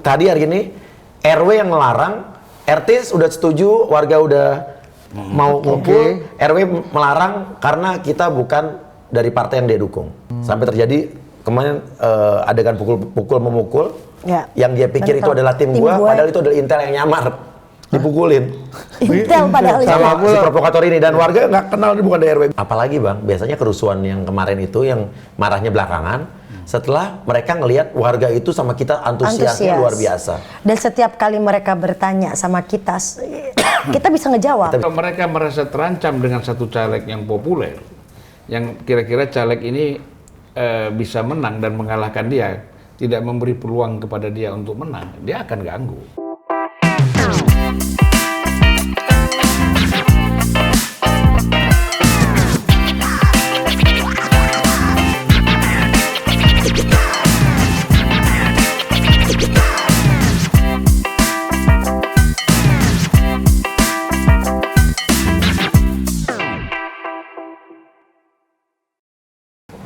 tadi hari ini RW yang melarang, RT udah setuju, warga udah mau ngumpul, RW melarang karena kita bukan dari partai yang dia dukung. Sampai terjadi kemarin adegan pukul memukul, yang dia pikir itu adalah tim gua, padahal itu adalah intel yang nyamar. Dipukulin. Intel padahal sama si provokator ini, dan warga nggak kenal, dia bukan dari RW. Apalagi bang, biasanya kerusuhan yang kemarin itu yang marahnya belakangan, setelah mereka ngelihat warga itu sama kita antusiasnya luar biasa. Dan setiap kali mereka bertanya sama kita, kita bisa ngejawab. Mereka merasa terancam dengan satu caleg yang populer, yang kira-kira caleg ini bisa menang dan mengalahkan dia, tidak memberi peluang kepada dia untuk menang, dia akan ganggu.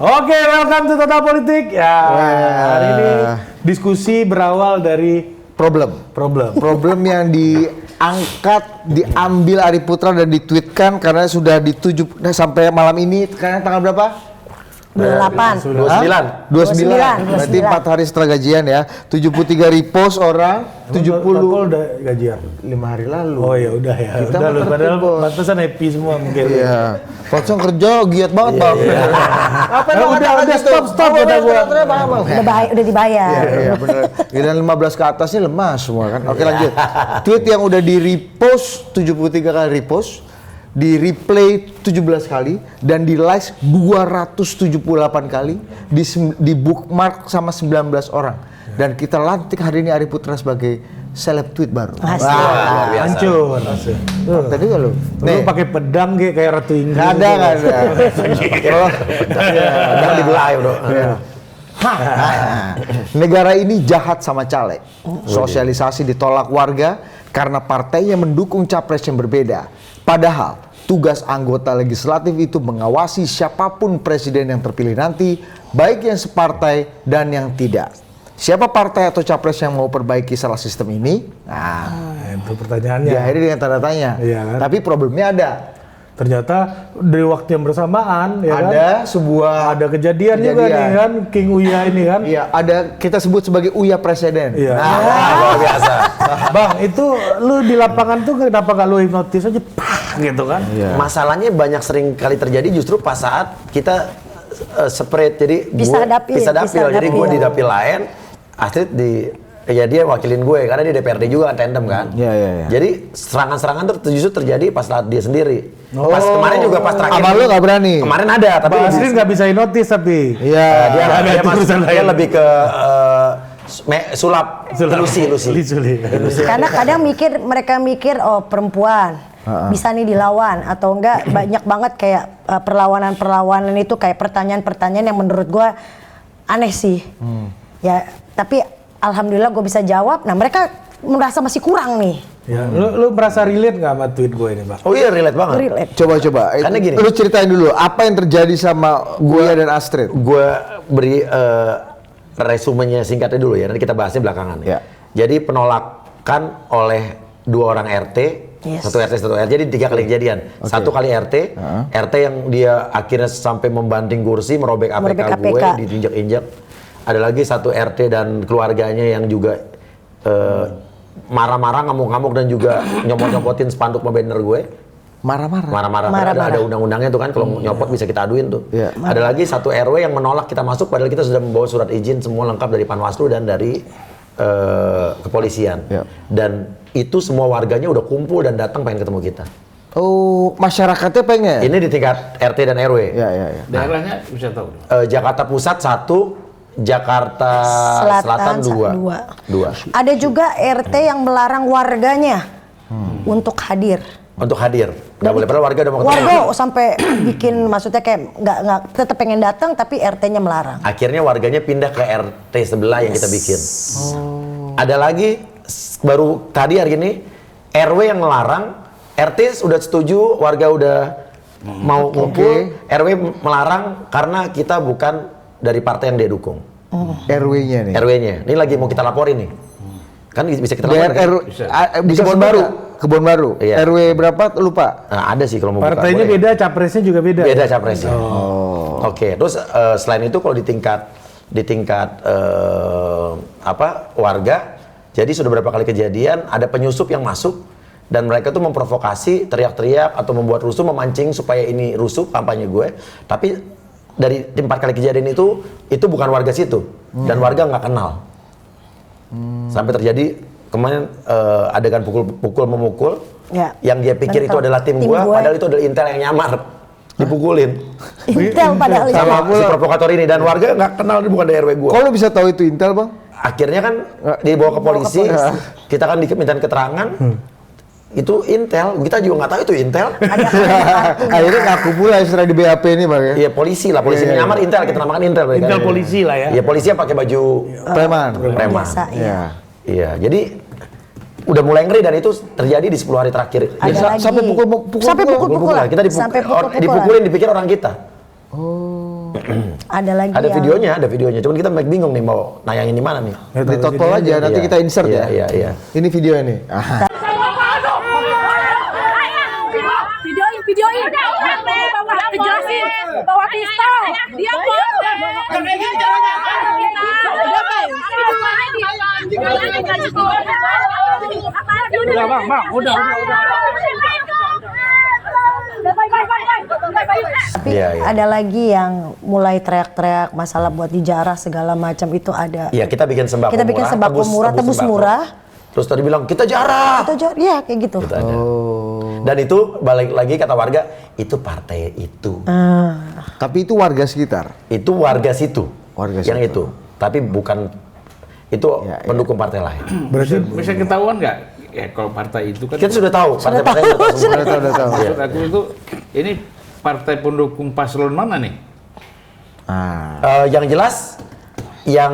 Oke, welcome to Total Politik. Ya, hari ini diskusi berawal dari problem yang diangkat, diambil Arif Putra dan ditweetkan karena sudah dituju sampai malam ini. Sekarang tanggal berapa? 28. 29. 29. Berarti 4 hari setelah gajian ya. 73 repost orang, 70 udah gajian 5 hari lalu. Oh ya udah ya. Kita udah mau padahal bos. pantesan happy semua mungkin. Iya. Langsung kerja giat banget, Bang. Apa udah stop udah gua. Udah dibayar. Iya benar. Dan 15 ke atasnya lemas semua kan. Oke, lanjut. Tweet yang udah di repost 73 kali repost, di replay 17 kali, dan di like 278 kali, di bookmark sama 19 orang. Dan kita lantik hari ini Arif Putra sebagai seleb tweet baru. Hancur. Tadi kalau lu pakai pedang kayak Ratu Inggris. Nggak ada. Pedang dibelah udah. Negara ini jahat sama caleg. Sosialisasi ditolak warga karena partainya mendukung capres yang berbeda. Padahal tugas anggota legislatif itu mengawasi siapapun presiden yang terpilih nanti, baik yang separtai dan yang tidak. Siapa partai atau capres yang mau perbaiki salah sistem ini? Nah, itu pertanyaannya. Diakhiri dengan tanda tanya. Iya, kan? Tapi problemnya ada. Ternyata dari waktu yang bersamaan ya ada kejadian juga nih kan, King Uya ini kan. Iya, ada kita sebut sebagai Uya presiden. Iya. Luar biasa. Bang, itu lu di lapangan tuh kenapa gak lu hipnotis aja gitu kan? Iya. Masalahnya banyak sering kali terjadi justru pas saat kita spread, jadi Bisa dapil. Jadi gue di dapil lain, Astrid dia wakilin gue karena dia DPRD juga kan, tandem kan. Iya. Jadi serangan-serangan justru terjadi pas saat dia sendiri. Pas kemarin juga pas terakhir. Abang lu nggak berani. Kemarin ada, tapi Bang Astrid nggak bisa hipnotis tapi. Iya. Dia lebih ke sulap. Lusi. Karena kadang mereka mikir oh perempuan bisa nih dilawan, atau enggak banyak banget kayak perlawanan itu kayak pertanyaan-pertanyaan yang menurut gue aneh sih. Ya, tapi alhamdulillah gue bisa jawab. Nah, mereka merasa masih kurang nih. Ya, lu merasa relate nggak sama tweet gue ini, Bang? Oh iya, relate banget. Relate. Coba. Karena gini. Lu ceritain dulu apa yang terjadi sama gue dan Astrid. Gue beri resumenya singkatnya dulu ya, nanti kita bahasnya belakangan. Ya. Jadi penolakan oleh 2 orang RT, satu RT, jadi 3 kali kejadian. Satu kali RT, RT yang dia akhirnya sampai membanting kursi, merobek APK gue, diinjak-injak. Ada lagi satu RT dan keluarganya yang juga marah-marah, ngamuk-ngamuk, dan juga nyopot-nyopotin spanduk sama banner gue. Marah-marah. Ada undang-undangnya tuh kan, kalau nyopot bisa kita aduin tuh. Ada lagi satu RW yang menolak kita masuk, padahal kita sudah membawa surat izin semua lengkap dari Panwaslu dan dari kepolisian. Dan itu semua warganya udah kumpul dan datang pengen ketemu kita. Oh, masyarakatnya pengen? Ini di tingkat RT dan RW. Iya. Daerahnya bisa tahu. Jakarta Pusat 1, Jakarta Selatan 2. Ada juga RT yang melarang warganya untuk hadir. Nggak boleh, padahal warga udah mau ketemu. Warga sampai bikin, maksudnya kayak nggak tetap pengen datang tapi RT-nya melarang. Akhirnya warganya pindah ke RT sebelah yang kita bikin. Ada lagi baru tadi hari ini RW yang melarang, RT udah setuju, warga udah mau ngumpul, RW melarang karena kita bukan dari partai yang dia dukung. RW-nya nih. RW-nya. Ini lagi mau kita laporin nih. Kan bisa kita Daerah lakukan. di Kebon Baru. Kebon Baru. Iya. RW berapa lupa? Nah, ada sih kalau mau buka. Partainya boleh. beda, capresnya juga beda. Beda capresnya. Oh. Oke, terus selain itu kalau di tingkat warga, jadi sudah berapa kali kejadian ada penyusup yang masuk dan mereka tuh memprovokasi, teriak-teriak atau membuat rusuh, memancing supaya ini rusuh kampanye gue. Tapi dari 4 kali kejadian itu bukan warga situ dan warga nggak kenal. Sampai terjadi kemarin adegan pukul memukul, Ya. yang dia pikir itu adalah tim gue, padahal itu adalah intel yang nyamar, dipukulin. Intel padahal itu. Sama si provokator ini dan warga nggak kenal dia bukan dari RW gua. Kok lu bisa tahu itu intel, Bang? Akhirnya kan dibawa ke polisi, kita kan diminta keterangan. Itu intel, kita juga nggak tahu itu intel. Akhirnya ngaku pula istilah di BAP ini, Bang ya. Iya polisi lah, polisi menyamar intel, kita namakan intel. Intel polisi lah ya. Iya polisi yang pakai baju Preman. preman. Biasa, iya. Iya, jadi udah mulai ngeri dan itu terjadi di 10 hari terakhir. Ada Jadi, lagi. sampai pukul Sampai pukul-pukulan. Kita Sampai pukul-pukulan. dipukulin, dipikir orang kita. Ada lagi Ada yang- videonya. Cuman kita bingung nih mau nayangin di mana nih. Di totpol aja, nanti Iya. kita insert ya. Iya, iya. Ini video ini. Ah. Videoin. Dijelasin bawa pistol. Dia Udah bang, udah. Tapi Iya, iya. ada lagi yang mulai teriak-teriak masalah buat dijarah segala macam itu ada. Iya, kita bikin sembako Kita bikin sembako murah, tebus sembako. murah. Terus tadi bilang, kita jarah. Iya kayak gitu. Gitu aja. Dan itu balik lagi kata warga, itu partai itu. Tapi itu warga sekitar. Itu warga situ. Warga yang situ. itu. Tapi bukan, itu Ya, ya. pendukung partai lain. Bisa ketahuan nggak? Ya kalau partai itu kan. Kita sudah tahu, partai-partai sudah tahu semua. Udah tahu. Maksud aku itu, ini partai pendukung paslon mana nih? Ah. Yang jelas, yang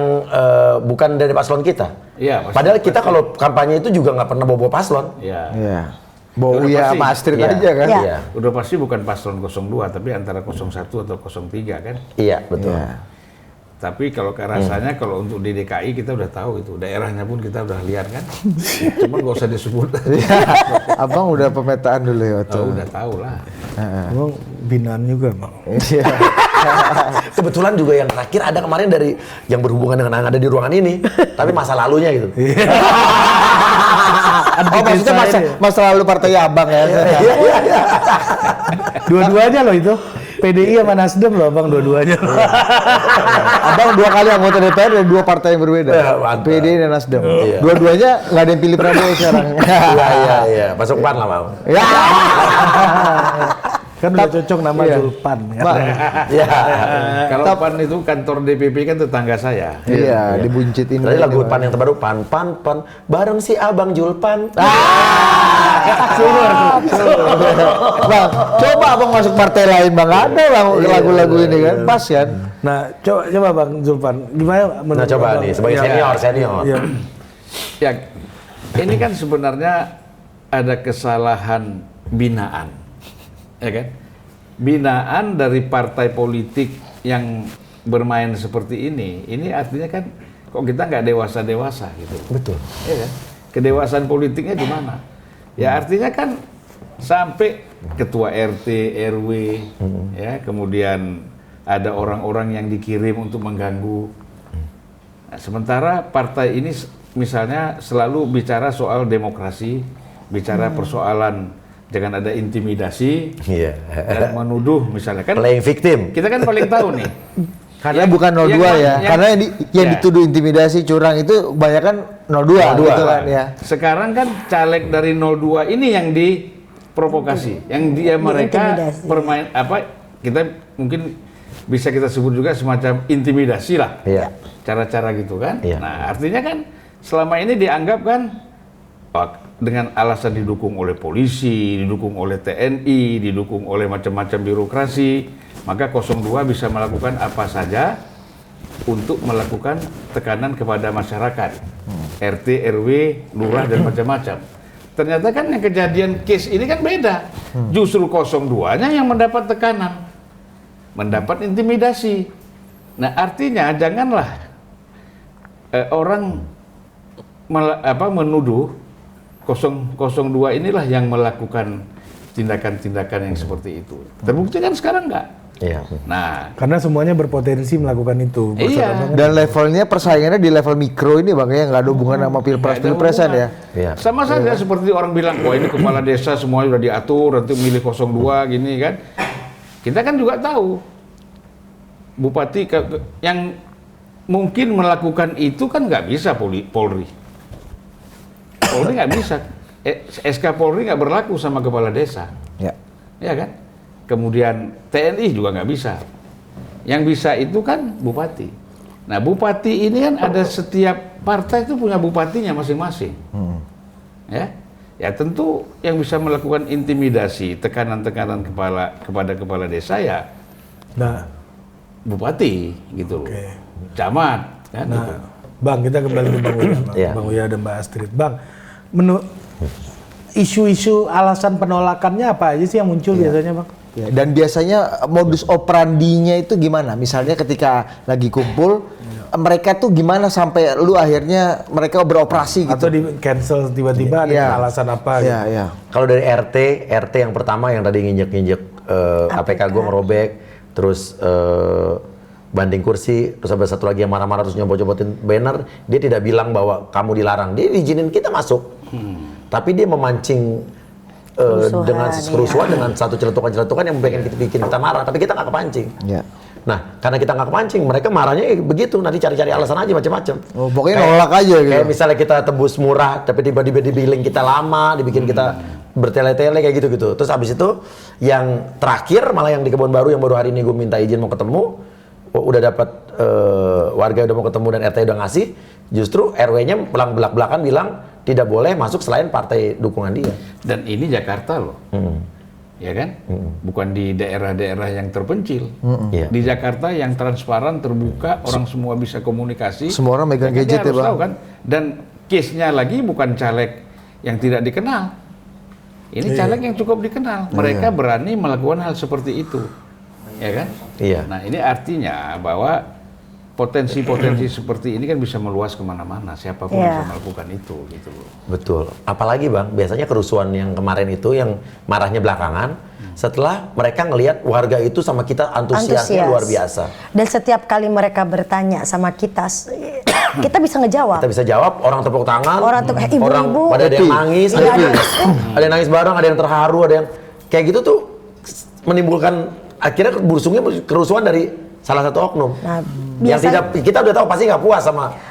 bukan dari paslon kita. Iya. pasti. Padahal kita kalau kampanye itu juga nggak pernah bawa paslon. Iya. Iya. Bau Udah ya pasti. sama Astrid Iya. aja kan? Iya. Udah pasti bukan paslon 02, tapi antara 01 atau 03 kan. Iya, betul. Iya. Tapi kalau rasanya kalau untuk di DKI kita udah tahu itu, daerahnya pun kita udah lihat kan. Cuma nggak usah disebut. Abang udah pemetaan dulu ya waktu. Oh, udah tahu lah. Emang binaan juga, Bang. Iya. Kebetulan juga yang terakhir ada kemarin dari yang berhubungan dengan yang ada di ruangan ini, tapi masa lalunya gitu. Oh maksudnya masa lalu partai abang ya? Dua-duanya loh itu. PDI sama Nasdem loh, Bang, dua-duanya. Abang 2 kali anggota DPR dari 2 partai yang berbeda. Ya, mantap. PDI dan Nasdem. Iya. Dua-duanya nggak ada yang pilih Prabowo sekarang. Iya. Masuk PAN lah mau. Ya. Kan udah cocok nama Iya. Julpan. Ya. Pak, Iya. Kalau PAN itu kantor DPP kan tetangga saya. iya, dibuncit ini. Tadi lagu PAN yang terbaru, PAN, bareng si Abang Julpan. Bang, coba abang masuk partai lain bang, ada bang lagu-lagu ini kan, pas kan? Nah, coba Bang Julpan, gimana menurut Nah coba Abang? nih, sebagai Ya. senior. Iya. Ya, ini kan sebenarnya ada kesalahan binaan, ya kan? Binaan dari partai politik yang bermain seperti ini artinya kan kok kita nggak dewasa-dewasa gitu. Betul. Ya kan? Kedewasaan politiknya di mana? Ya artinya kan sampai ketua RT, RW, ya kemudian ada orang-orang yang dikirim untuk mengganggu. Nah, sementara partai ini misalnya selalu bicara soal demokrasi, bicara persoalan jangan ada intimidasi Iya. dan menuduh misalnya kan. Playing victim. Kita kan paling tahu nih. Karena bukan 02 ya, karena yang ya. dituduh intimidasi curang itu banyak kan 02 gitu kan ya. Sekarang kan caleg dari 02 ini yang diprovokasi, yang dia mereka Diintimidasi. bermain apa? Kita mungkin bisa kita sebut juga semacam intimidasi lah, Iya. cara-cara gitu kan. Iya. Nah artinya kan selama ini dianggap kan dengan alasan didukung oleh polisi, didukung oleh TNI, didukung oleh macam-macam birokrasi, maka 02 bisa melakukan apa saja untuk melakukan tekanan kepada masyarakat, RT, RW, lurah dan macam-macam. Ternyata kan yang kejadian case ini kan beda. Justru 02-nya yang mendapat tekanan, mendapat intimidasi. Nah artinya janganlah orang menuduh 002 inilah yang melakukan tindakan-tindakan yang seperti itu. Terbukti kan sekarang enggak? Iya. Nah, Karena semuanya berpotensi melakukan itu. iya. Dan levelnya persaingannya di level mikro ini bang ya, nggak ada hubungan sama pilpresan ya. Iya. Sama saja seperti orang bilang, wah ini kepala desa semuanya udah diatur, nanti milih 02 gini kan. Kita kan juga tahu, bupati yang mungkin melakukan itu kan nggak bisa Polri. Polri nggak bisa. SK Polri nggak berlaku sama kepala desa. Ya. Ya kan? Kemudian TNI juga nggak bisa. Yang bisa itu kan bupati. Nah bupati ini kan ada setiap partai itu punya bupatinya masing-masing. Ya tentu yang bisa melakukan intimidasi, tekanan-tekanan kepada kepala desa ya Nah, bupati gitu loh. Camat kan gitu. Bang, kita kembali ke Bang Uya, Bang. Iya. Bang Uya dan Mbak Astrid. Bang, isu-isu alasan penolakannya apa aja sih yang muncul biasanya, Bang? Ya, dan biasanya modus operandinya itu gimana? Misalnya ketika lagi kumpul, mereka tuh gimana sampai lu akhirnya mereka beroperasi gitu? Atau di cancel tiba-tiba Iya. ada alasan apa? Iya, gitu? iya. Kalau dari RT yang pertama yang tadi nginjek-nginjek APK gue ngerobek, terus banding kursi, terus ada satu lagi yang marah-marah terus nyobot-nyobotin banner, dia tidak bilang bahwa kamu dilarang, dia izinin kita masuk. Tapi dia memancing Kerusuhan, dengan kerusuhan iya. dengan satu celetukan-celetukan yang bikin kita marah, tapi kita nggak kepancing. Iya. Nah, karena kita nggak kepancing, mereka marahnya begitu, nanti cari-cari alasan aja macam-macam. Oh, pokoknya nolak aja gitu. Kayak misalnya kita tembus murah, tapi tiba-tiba dibilang kita lama, dibikin kita bertele-tele kayak gitu-gitu. Terus abis itu yang terakhir malah yang di Kebon Baru yang baru hari ini gue minta izin mau ketemu, udah dapat warga udah mau ketemu dan RT udah ngasih, justru RW-nya belak-belakan bilang tidak boleh masuk selain partai dukungan dia. Dan ini Jakarta loh. Ya kan? Bukan di daerah-daerah yang terpencil. Iya. Di Jakarta yang transparan, terbuka, orang semua bisa komunikasi. Semua orang megang Dia gadget ya, harus Bang. tahu kan? Dan case-nya lagi bukan caleg yang tidak dikenal. Ini caleg yang cukup dikenal. Mereka berani melakukan hal seperti itu. Ya kan? Iya. Nah, ini artinya bahwa potensi-potensi seperti ini kan bisa meluas kemana-mana. Siapapun Iya. bisa melakukan itu, gitu loh. Betul. Apalagi Bang, biasanya kerusuhan yang kemarin itu yang marahnya belakangan, setelah mereka ngelihat warga itu sama kita antusiasnya Antusias. luar biasa. Dan setiap kali mereka bertanya sama kita, kita bisa ngejawab. Kita bisa jawab, orang tepuk tangan, Orang ibu-ibu. orang pada ada yang nangis, Iya, ada yang nangis bareng, ada yang terharu, ada yang kayak gitu tuh menimbulkan akhirnya bersungguhnya kerusuhan dari salah satu oknum. Nah, yang biasa- tidak kita udah tahu pasti nggak puas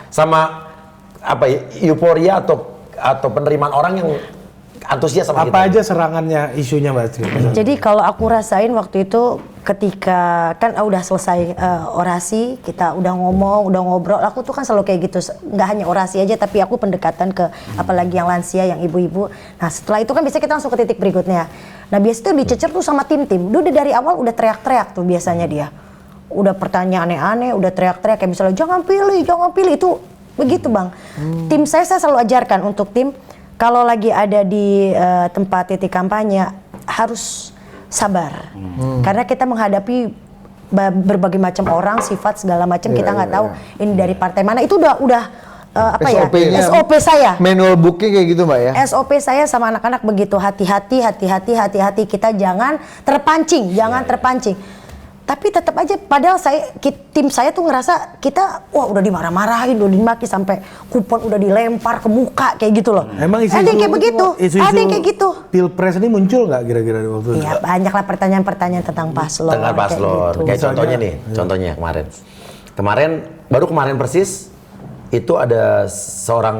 sama apa ya, euforia atau penerimaan orang yang antusias sama kita. Apa aja serangannya isunya, Mbak Astrid? Jadi kalau aku rasain waktu itu ketika kan udah selesai orasi, kita udah ngomong, udah ngobrol, aku tuh kan selalu kayak gitu, nggak hanya orasi aja tapi aku pendekatan ke apalagi yang lansia, yang ibu-ibu. Nah setelah itu kan biasanya kita langsung ke titik berikutnya. Nah biasanya tuh dicecer tuh sama tim-tim, dia udah dari awal udah teriak-teriak tuh biasanya dia. Udah pertanyaan aneh-aneh, udah teriak-teriak kayak misalnya jangan pilih itu begitu Bang. Tim saya selalu ajarkan untuk tim kalau lagi ada di tempat titik kampanye harus sabar karena kita menghadapi berbagai macam orang, sifat segala macam, kita nggak tahu ini dari partai mana, itu udah apa ya SOP-nya, SOP saya. manual booknya kayak gitu Mbak ya? SOP saya sama anak-anak begitu, hati-hati kita jangan terpancing, terpancing. Tapi tetap aja, padahal tim saya tuh ngerasa kita, wah udah dimarah-marahin, udah dimaki sampai kupon udah dilempar ke muka kayak gitu loh. Emang ada yang kayak begitu, ada yang kayak gitu. Pilpres ini muncul nggak kira-kira waktu itu? Iya banyak lah pertanyaan-pertanyaan tentang paslon. Tengah paslon. gitu. Kayak contohnya nih, contohnya baru kemarin persis itu ada seorang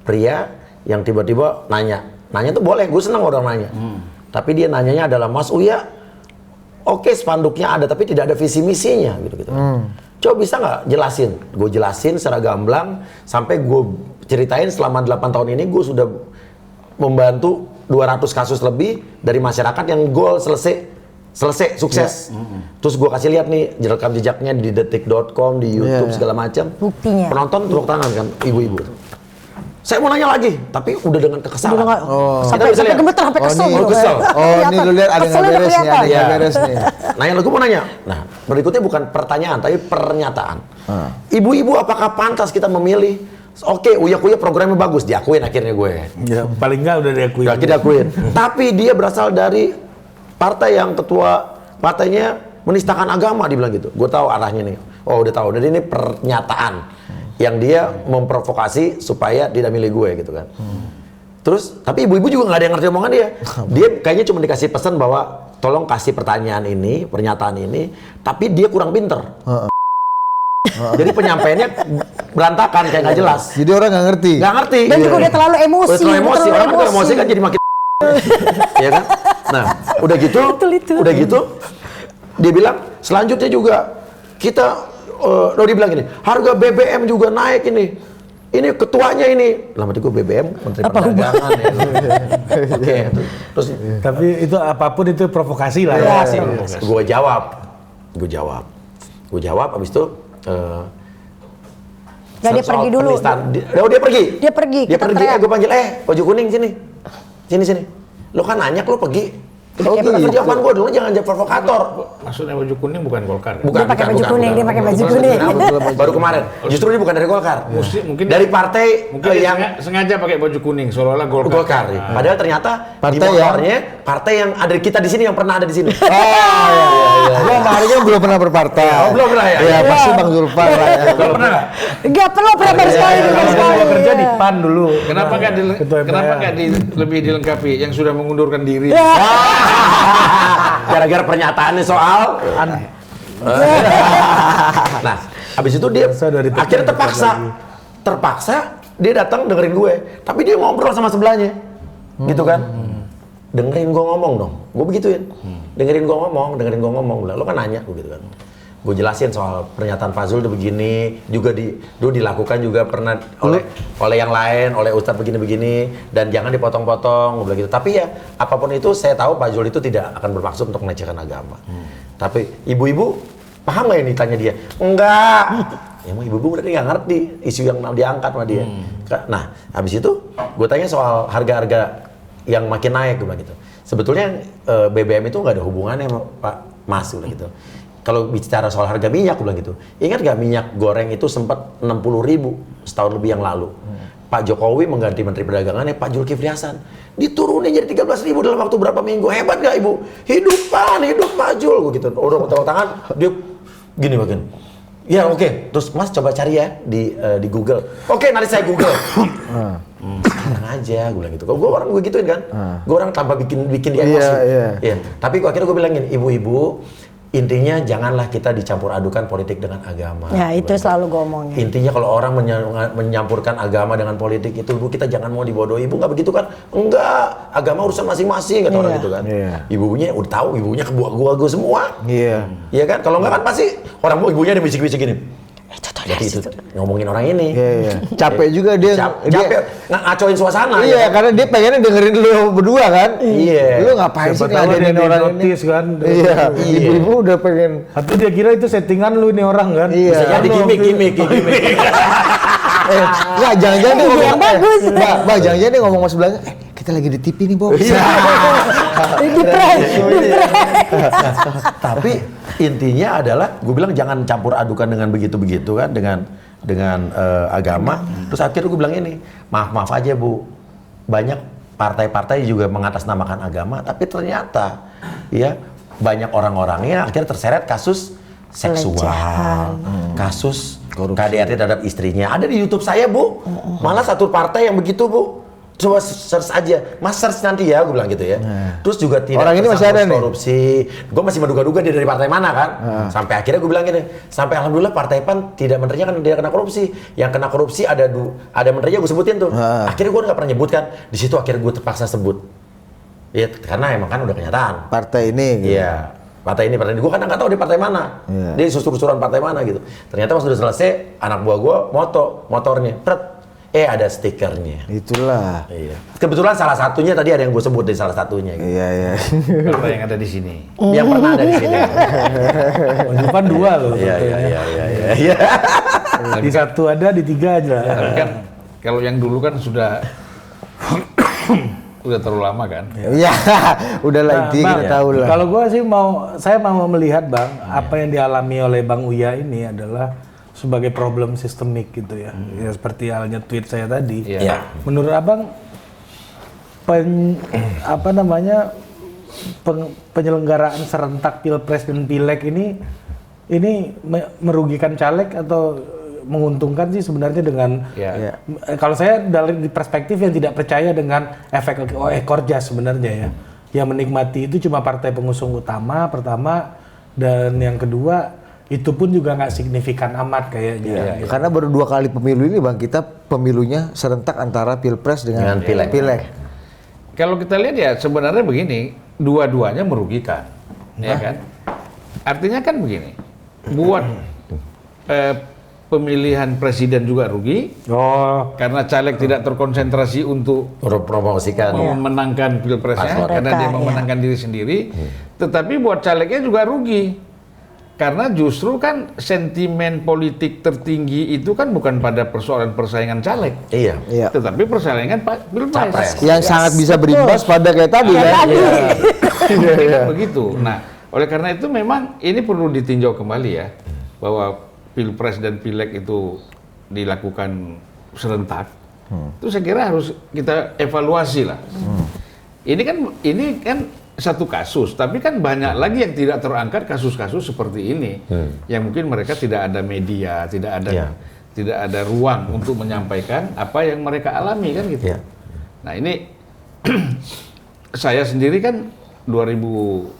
pria yang tiba-tiba nanya tuh boleh, gue senang orang nanya. Tapi dia nanyanya adalah Mas Uya, oke spanduknya ada tapi tidak ada visi misinya gitu. Coba bisa nggak jelasin? Gue jelasin secara gamblang sampai gue ceritain selama 8 tahun ini gue sudah membantu 200 kasus lebih dari masyarakat yang goal selesai sukses. Terus gue kasih lihat nih rekam jejaknya di detik.com, di YouTube segala macam. Buktinya. Penonton tepuk tangan kan ibu-ibu. Saya mau nanya lagi, tapi udah dengan kekesalan. Udah nggak- sampai gemeter, sampai kesel. ini gitu. kesel. Oh, ini lu lihat ada nggak Keselnya beres nih, ada kelihatan. nggak beres nih. Nanya gue mau nanya. Nah, berikutnya bukan pertanyaan tapi pernyataan. Ibu-ibu apakah pantas kita memilih Oke, Uya programnya bagus, diakuin akhirnya gue. Ya, paling nggak udah diakui. Akhirnya diakuin. Tapi dia berasal dari partai yang ketua partainya menistakan agama, dibilang gitu. Gue tahu arahnya nih. Oh, udah tahu. Jadi ini pernyataan yang dia memprovokasi supaya tidak milih gue gitu kan. Terus, tapi ibu-ibu juga nggak ada yang ngerti omongan dia. Dia kayaknya cuma dikasih pesan bahwa tolong kasih pertanyaan ini, pernyataan ini, tapi dia kurang pinter. Jadi penyampaiannya berantakan, kayak nggak jelas. Jadi orang nggak ngerti. Nggak ngerti. Dan juga udah terlalu emosi. Udah terlalu emosi. Orang kan emosi kan jadi makin ya kan? Nah, udah gitu, udah gitu, dia bilang selanjutnya juga kita, dia bilang gini, harga BBM juga naik ini ketuanya ini. Lama gue BBM Menteri Perdagangan ya. Oke, terus Tapi itu apapun itu provokasi lah. ya, Ya. gue jawab, abis itu Nggak, dia pergi dulu. Dia pergi. Dia pergi, Dia kita pergi. teriak. Gue panggil, baju kuning sini. Lo kan nanya, lo pergi. Oh Iya, gitu. Jawaban gue dulu jangan jadi provokator. Maksudnya baju kuning bukan Golkar. Bukan, Dia pakai baju kuning, dia pakai baju kuning. Baru kemarin. Justru dia bukan dari Golkar. Mungkin dari partai mungkin dia yang sengaja pakai baju kuning seolah-olah Golkar. Golkar. Padahal ternyata di Partai motornya partai yang ada kita di sini, yang pernah ada di sini. Gua kemarin kan belum pernah berpartai. Oh, belum pernah ya? Iya, pasti Bang Zulfan lah ya. Kalau pernah nggak? Nggak perlu benar sekali, benar Kalau sekali. gua kerja di PAN dulu. Kenapa nggak Ketua MPR. lebih dilengkapi yang sudah mengundurkan diri? Gara-gara pernyataannya soal Aneh. nah, habis itu dia Biasa dari akhirnya tekan terpaksa dia datang dengerin gue, tapi dia ngobrol sama sebelahnya, gitu kan? Dengerin gue ngomong dong, gue begituin. Dengerin gue ngomong, bilang, lo kan nanya, gue gitu kan. Gue jelasin soal pernyataan Pak Zul itu begini, juga dulu dilakukan juga pernah oleh yang lain, oleh Ustadz begini-begini, dan jangan dipotong-potong, gue bilang gitu. Tapi ya apapun itu, saya tahu Pak Zul itu tidak akan bermaksud untuk melecehkan agama. Tapi ibu-ibu paham nggak yang ditanya dia? Enggak. Ya emang ibu-ibu berarti nggak ngerti isu yang diangkat sama dia. Nah, habis itu gue tanya soal harga-harga yang makin naik, gue bilang gitu. Sebetulnya BBM itu nggak ada hubungannya sama Pak Mas, gue bilang gitu. Kalau bicara soal harga minyak, gue bilang gitu. Ingat nggak minyak goreng itu sempat 60.000 setahun lebih yang lalu. Pak Jokowi mengganti Menteri Perdagangannya Pak Zulkifli Hasan. Diturunin jadi 13.000 dalam waktu berapa minggu. Hebat nggak Ibu? Hidup Pak Jul, gue gitu. Udah tepuk tangan, dia gini bagian. Ya oke. Terus Mas coba cari ya di Google. Oke, nanti saya Google. Tenang aja, gue bilang gitu. Kalau gue orang gue gituin kan. Gue orang tanpa bikin dia emosi. Iya. Tapi akhirnya gue bilangin, ibu-ibu, intinya janganlah kita dicampur adukan politik dengan agama. Ya, itu selalu gue omongin. Intinya kalau orang menyampurkan agama dengan politik itu, ibu kita jangan mau dibodohi. Ibu nggak begitu kan? Enggak, agama urusan masing-masing, kata orang gitu kan. Ibunya udah tahu, ibunya ke gua semua. Iya kan? Kalau nggak kan pasti orang ibunya ada bisik-bisik gini. Jadi itu ngomongin orang ini. Capek juga dia. Capek ngacoin suasana. Iya, ya. karena dia pengennya dengerin lu berdua kan. Iya. Lu ngapain sih ngadenin orang ini? notice kan. Iya, ibu-ibu udah pengen. Atau dia kira itu settingan lu ini orang kan. Iya. Bisa jadi gimmick. Enggak, jangan-jangan dia ngomong bagus. Mbak, jangan-jangan dia ngomong sama sebelahnya, kita lagi di TV nih, Bob. Tapi intinya adalah, gue bilang jangan campur adukan dengan begitu-begitu kan, dengan agama. Terus akhirnya gue bilang ini, maaf aja Bu, banyak partai-partai juga mengatasnamakan agama, tapi ternyata ya banyak orang-orangnya akhirnya terseret kasus seksual, kasus KDRT terhadap istrinya. Ada di YouTube saya Bu, malah satu partai yang begitu Bu. Coba search aja, Mas search nanti ya, gue bilang gitu ya. Terus juga tidak orang ini masih ada nih korupsi. Gue masih menduga-duga dia dari partai mana kan. Sampai akhirnya gue bilang gini, sampai alhamdulillah partai PAN tidak menterinya kan dia kena korupsi. Yang kena korupsi ada menterinya gue sebutin tuh. Akhirnya gue nggak pernah nyebut kan. Di situ akhirnya gue terpaksa sebut. Ya karena emang kan udah kenyataan. Partai ini. Gitu. Iya. Partai ini. Gue kan nggak tahu di partai mana. Dia susur-susuran partai mana gitu. Ternyata pas sudah selesai, anak buah gue motornya. Ada stikernya. Itulah. Iya. Kebetulan salah satunya tadi ada yang gue sebut di salah satunya. Gitu. Iya. Apa yang ada di sini? Yang pernah ada di sini. Depan dua loh. Iya. Di satu ada, di tiga aja. Tapi kan kalau yang dulu kan sudah terlalu lama kan. Iya, udahlah intinya kita tahu lah. Kalau saya mau melihat Bang, apa yang dialami oleh Bang Uya ini adalah sebagai problem sistemik gitu ya. Ya seperti halnya tweet saya tadi. Iya. Menurut Abang penyelenggaraan serentak Pilpres dan Pileg ini merugikan caleg atau menguntungkan sih sebenarnya dengan kalau saya dari perspektif yang tidak percaya dengan efek ekor jas sebenarnya ya. Yang menikmati itu cuma partai pengusung utama pertama, dan yang kedua itu pun juga nggak signifikan amat kayaknya. Gitu. Karena baru 2 kali pemilu ini Bang, kita pemilunya serentak antara Pilpres dengan Pileg. Kalau kita lihat ya sebenarnya begini, dua-duanya merugikan, ya kan? Artinya kan begini, buat pemilihan presiden juga rugi, karena caleg tidak terkonsentrasi untuk Promosikan. memenangkan pilpresnya, karena dia memenangkan diri sendiri. Tetapi buat calegnya juga rugi, karena justru kan sentimen politik tertinggi itu kan bukan pada persoalan persaingan caleg, Iya. tetapi persaingan pilpres. Yang sangat bisa berimbas pada kayak tadi kan. Kan begitu. Nah, oleh karena itu memang ini perlu ditinjau kembali ya, bahwa Pilpres dan Pileg itu dilakukan serentak. Itu saya kira harus kita evaluasi lah. Ini kan satu kasus, tapi kan banyak lagi yang tidak terangkat kasus-kasus seperti ini, yang mungkin mereka tidak ada media, tidak ada ruang untuk menyampaikan apa yang mereka alami kan gitu. Nah ini saya sendiri kan 2019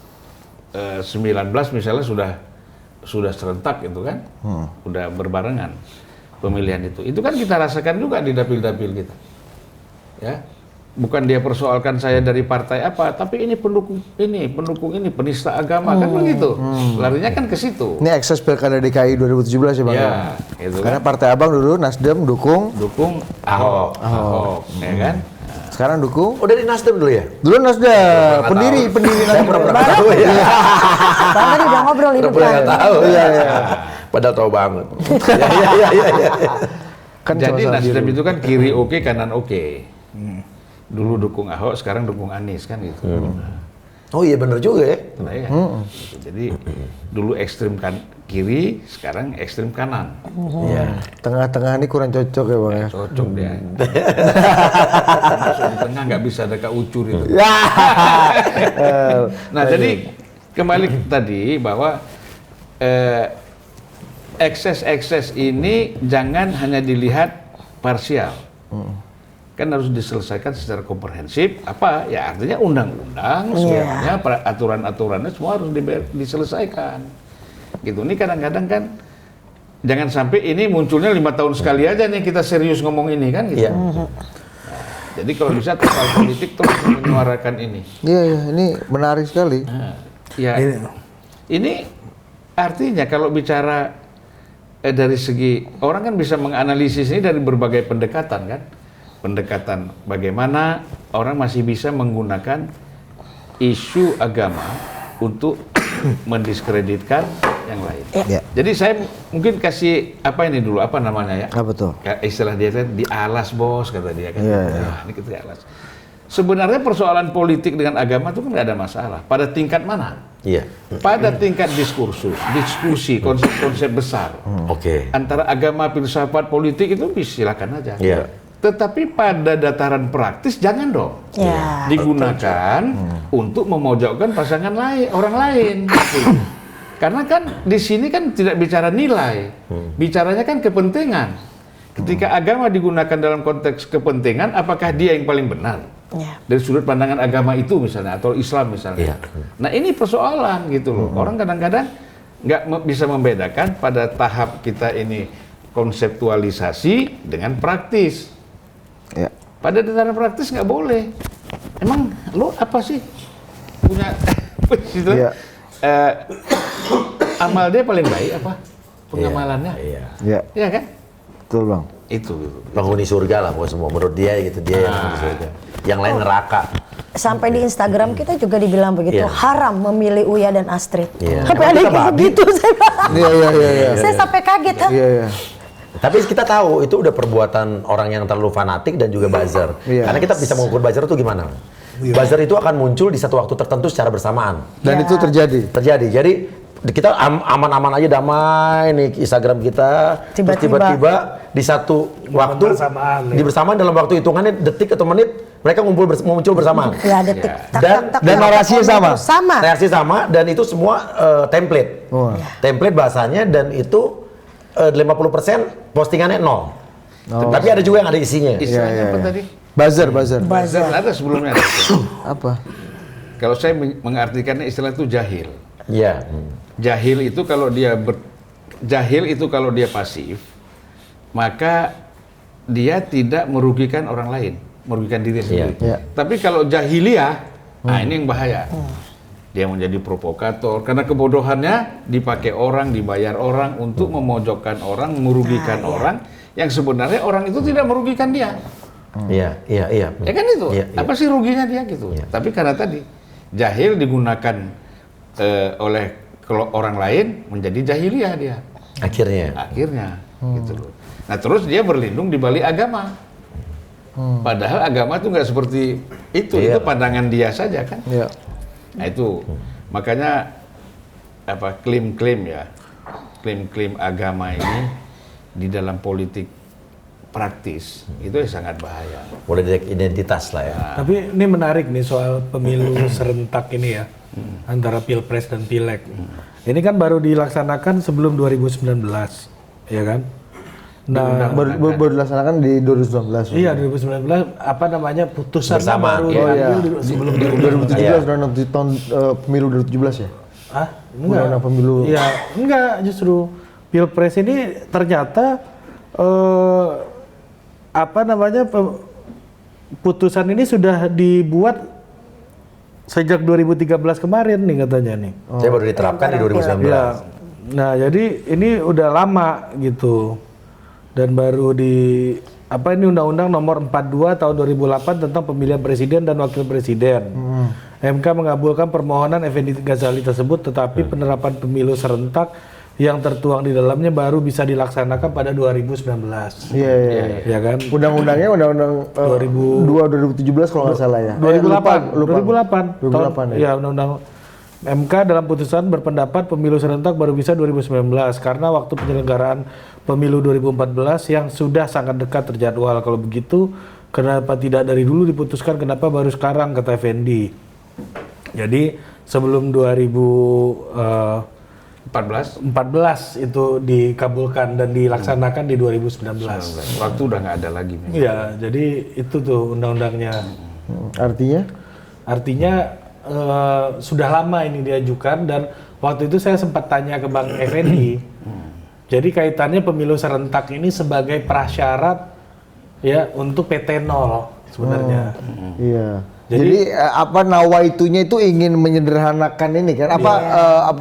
misalnya sudah serentak gitu kan, udah berbarengan pemilihan itu kan kita rasakan juga di dapil-dapil kita, ya. Bukan dia persoalkan saya dari partai apa, tapi ini pendukung ini penista agama kan begitu. Larinya kan ke situ. Ini ekses pilkada DKI 2017 ya Bang. Ya, itu Karena kan. partai Abang dulu Nasdem dukung Ahok, ya kan. sekarang dukung. Oh dari Nasdem dulu ya? Dulu Nasdem, pendiri Nasdem. Tahu ya. Bang tadi udah ngobrol di Pernah depan. nggak tahu. Iya. Padahal tahu banget. Iya. Kan Jadi sama-sama Nasdem biru. itu kan kiri oke, kanan oke. Dulu dukung Ahok, sekarang dukung Anies kan gitu. Oh iya bener juga ya. Nah, ya. Gitu. Jadi dulu ekstrim kiri, sekarang ekstrim kanan. Iya. Tengah-tengah ini kurang cocok ya Bang ya. Cocok dia. Masuk di tengah nggak bisa ada kaucur itu. Nah jadi kembali tadi bahwa ekses-ekses ini jangan hanya dilihat parsial. Kan harus diselesaikan secara komprehensif. Apa ya artinya undang-undang semuanya, aturan-aturannya semua harus diselesaikan. Gitu. Ini kadang-kadang kan jangan sampai ini munculnya 5 tahun sekali aja nih kita serius ngomong ini kan gitu. Iya. Nah, jadi kalau bisa total politik terus menyuarakan ini. Iya, ini menarik sekali. Nah, ya ini artinya kalau bicara dari segi orang kan bisa menganalisis ini dari berbagai pendekatan kan. Pendekatan bagaimana orang masih bisa menggunakan isu agama untuk mendiskreditkan yang lain. Ya. Jadi saya mungkin kasih apa ini dulu, apa namanya ya? Apa tuh? Istilah dia kan dialas bos kata dia kan. Iya, Nah, ini kita dialas. Sebenarnya persoalan politik dengan agama itu kan nggak ada masalah. Pada tingkat mana? Iya. Pada tingkat diskusi, konsep-konsep besar. Oke. Antara agama, filsafat, politik itu silakan aja. Iya. Tetapi pada dataran praktis jangan dong Ya. digunakan untuk memojokkan pasangan lain, orang lain. Gitu. Karena kan di sini kan tidak bicara nilai, bicaranya kan kepentingan. Ketika agama digunakan dalam konteks kepentingan, apakah dia yang paling benar? Ya. Dari sudut pandangan agama itu misalnya, atau Islam misalnya. Iya. Nah ini persoalan gitu loh. Orang kadang-kadang nggak bisa membedakan pada tahap kita ini konseptualisasi dengan praktis. Ya. Pada tataran praktis nggak boleh. Emang lo apa sih punya gitu? Iya. Amal dia paling baik apa? Pengamalannya? Iya. Ya, Iya kan? betul Bang. Itu gitu. Penghuni surga lah pokoknya semua menurut dia gitu, dia yang penghuni surga. Yang lain neraka. Sampai di Instagram kita juga dibilang begitu, Iya. haram memilih Uya dan Astrid. Iya. Sampai ada yang kayak begitu Iya. saya sampai kaget. Ha? Iya. Tapi kita tahu itu udah perbuatan orang yang terlalu fanatik dan juga buzzer. Iya. Karena kita bisa mengukur buzzer itu gimana. Buzzer itu akan muncul di satu waktu tertentu secara bersamaan. Dan itu terjadi. Terjadi. Jadi kita aman-aman aja, damai nih Instagram kita. Terus tiba-tiba di satu waktu bersamaan dalam waktu hitungannya detik atau menit mereka muncul bersamaan. Ya, detik. Dan narasinya sama. Reaksi sama dan itu semua template. Template bahasanya dan itu 50% postingannya 0. Tapi ada juga yang ada isinya. Istilahnya apa tadi? Buzzer. Buzzer ada sebelumnya. Apa? Kalau saya mengartikannya istilah itu jahil. Iya. Jahil itu kalau dia pasif, maka dia tidak merugikan orang lain, merugikan diri sendiri. Tapi kalau jahiliyah, nah ini yang bahaya. Dia menjadi provokator karena kebodohannya dipakai orang, dibayar orang untuk memojokkan orang, merugikan orang yang sebenarnya orang itu tidak merugikan dia. Iya. Ya kan itu. Apa sih ruginya dia gitu? Tapi karena tadi jahil digunakan oleh orang lain menjadi jahiliyah dia. Akhirnya gitu loh. Nah, terus dia berlindung di balik agama. Padahal agama itu nggak seperti itu. Itu pandangan dia saja kan. Nah, itu makanya klaim-klaim agama ini di dalam politik praktis itu sangat bahaya. Politik identitas lah ya. Tapi ini menarik nih soal pemilu serentak ini ya, antara Pilpres dan Pileg. Ini kan baru dilaksanakan sebelum 2019, ya kan? Nah, baru dilaksanakan di 2019. Iya, 2019 apa namanya putusan baru diambil sebelum 2017 tahun pemilu 2017 ya? Enggak. Pemilu. Iya, enggak, justru Pilpres ini ternyata putusan ini sudah dibuat sejak 2013 kemarin nih katanya nih. Saya baru diterapkan di 2019. Ya. Nah, jadi ini udah lama gitu. Dan baru ini Undang-Undang Nomor 42 Tahun 2008 tentang Pemilihan Presiden dan Wakil Presiden. MK mengabulkan permohonan Effendi Ghazali tersebut, tetapi penerapan pemilu serentak yang tertuang di dalamnya baru bisa dilaksanakan pada 2019. Iya. Ya kan? Undang-undangnya undang-undang 2017 kalau nggak salah ya. 2008 ya. Undang-undang MK dalam putusan berpendapat pemilu serentak baru bisa 2019 karena waktu penyelenggaraan pemilu 2014 yang sudah sangat dekat terjadwal. Kalau begitu, kenapa tidak dari dulu diputuskan, kenapa baru sekarang, kata Effendi. Jadi sebelum 2014 itu dikabulkan dan dilaksanakan di 2019. Waktu udah nggak ada lagi. Iya, jadi itu tuh undang-undangnya. Artinya sudah lama ini diajukan dan waktu itu saya sempat tanya ke Bang Effendi. Jadi kaitannya pemilu serentak ini sebagai prasyarat ya untuk PT 0 sebenarnya. Iya. Jadi nawaitunya itu ingin menyederhanakan ini kan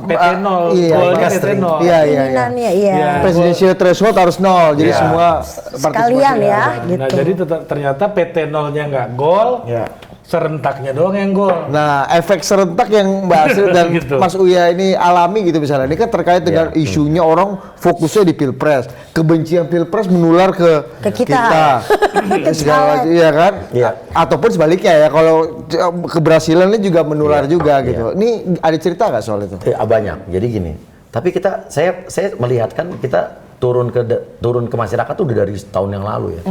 PT 0. Iya. PT 0. Iya. Presidensial threshold harus 0. Jadi semua sekalian ya gitu. Nah, jadi ternyata PT 0-nya nggak gol. Serentaknya doang yang gol. Nah, efek serentak yang Mbak Asri dan gitu. Mas Uya ini alami gitu misalnya. Ini kan terkait dengan isunya orang fokusnya di Pilpres. Kebencian Pilpres menular ke kita. Segala iya kan? Iya. Ataupun sebaliknya ya, kalau keberhasilannya juga menular juga gitu. Ini ada cerita nggak soal itu? Banyak. Jadi gini. Tapi saya melihat kan kita turun ke masyarakat tuh udah dari tahun yang lalu ya.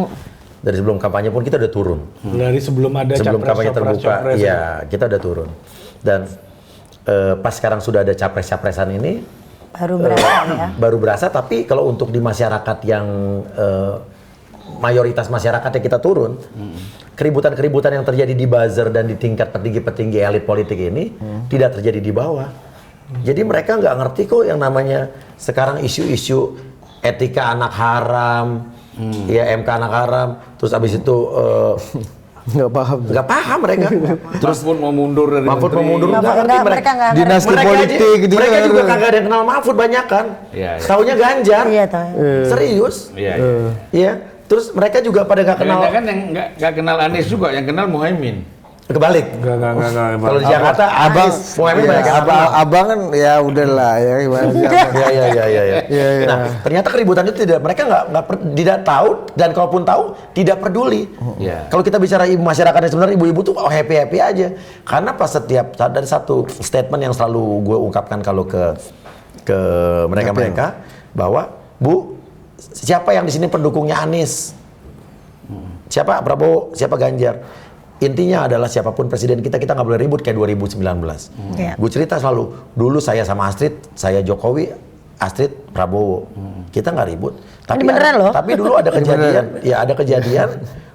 Dari sebelum kampanye pun kita udah turun. Dari sebelum ada kampanye terbuka, iya kita udah turun. Dan pas sekarang sudah ada capres-capresan ini, baru berasa. Tapi kalau untuk di masyarakat yang mayoritas masyarakat yang kita turun, keributan-keributan yang terjadi di buzzer dan di tingkat petinggi-petinggi elit politik ini tidak terjadi di bawah. Jadi mereka nggak ngerti kok yang namanya sekarang isu-isu etika anak haram. Ya MK anak haram, terus abis itu nggak paham mereka. Terus Mahfud mau mundur dari menteri. Mereka nggak dinasti politik gitu. Mereka juga kagak ada yang kenal Mahfud banyak kan. Taunya Ganjar. Serius. Iya. Terus mereka juga pada nggak kenal. Kan yang nggak kenal Anies juga, yang kenal Muhaimin. Kebalik. Enggak. Kalau di Jakarta abang kan ya udahlah ya gimana sih. Iya. Nah, ternyata keributan itu mereka tidak tahu, dan kalaupun tahu tidak peduli. Kalau kita bicara ibu masyarakat yang sebenarnya ibu-ibu tuh happy aja. Karena pas dari satu statement yang selalu gue ungkapkan kalau ke ke mereka bahwa Bu, siapa yang di sini pendukungnya Anies? Siapa Prabowo? Siapa Ganjar? Intinya adalah siapapun presiden kita nggak boleh ribut kayak 2019. Gue cerita selalu, dulu saya sama Astrid, saya Jokowi, Astrid Prabowo. Kita nggak ribut. Tapi beneran loh. Tapi dulu ada kejadian, ya ada kejadian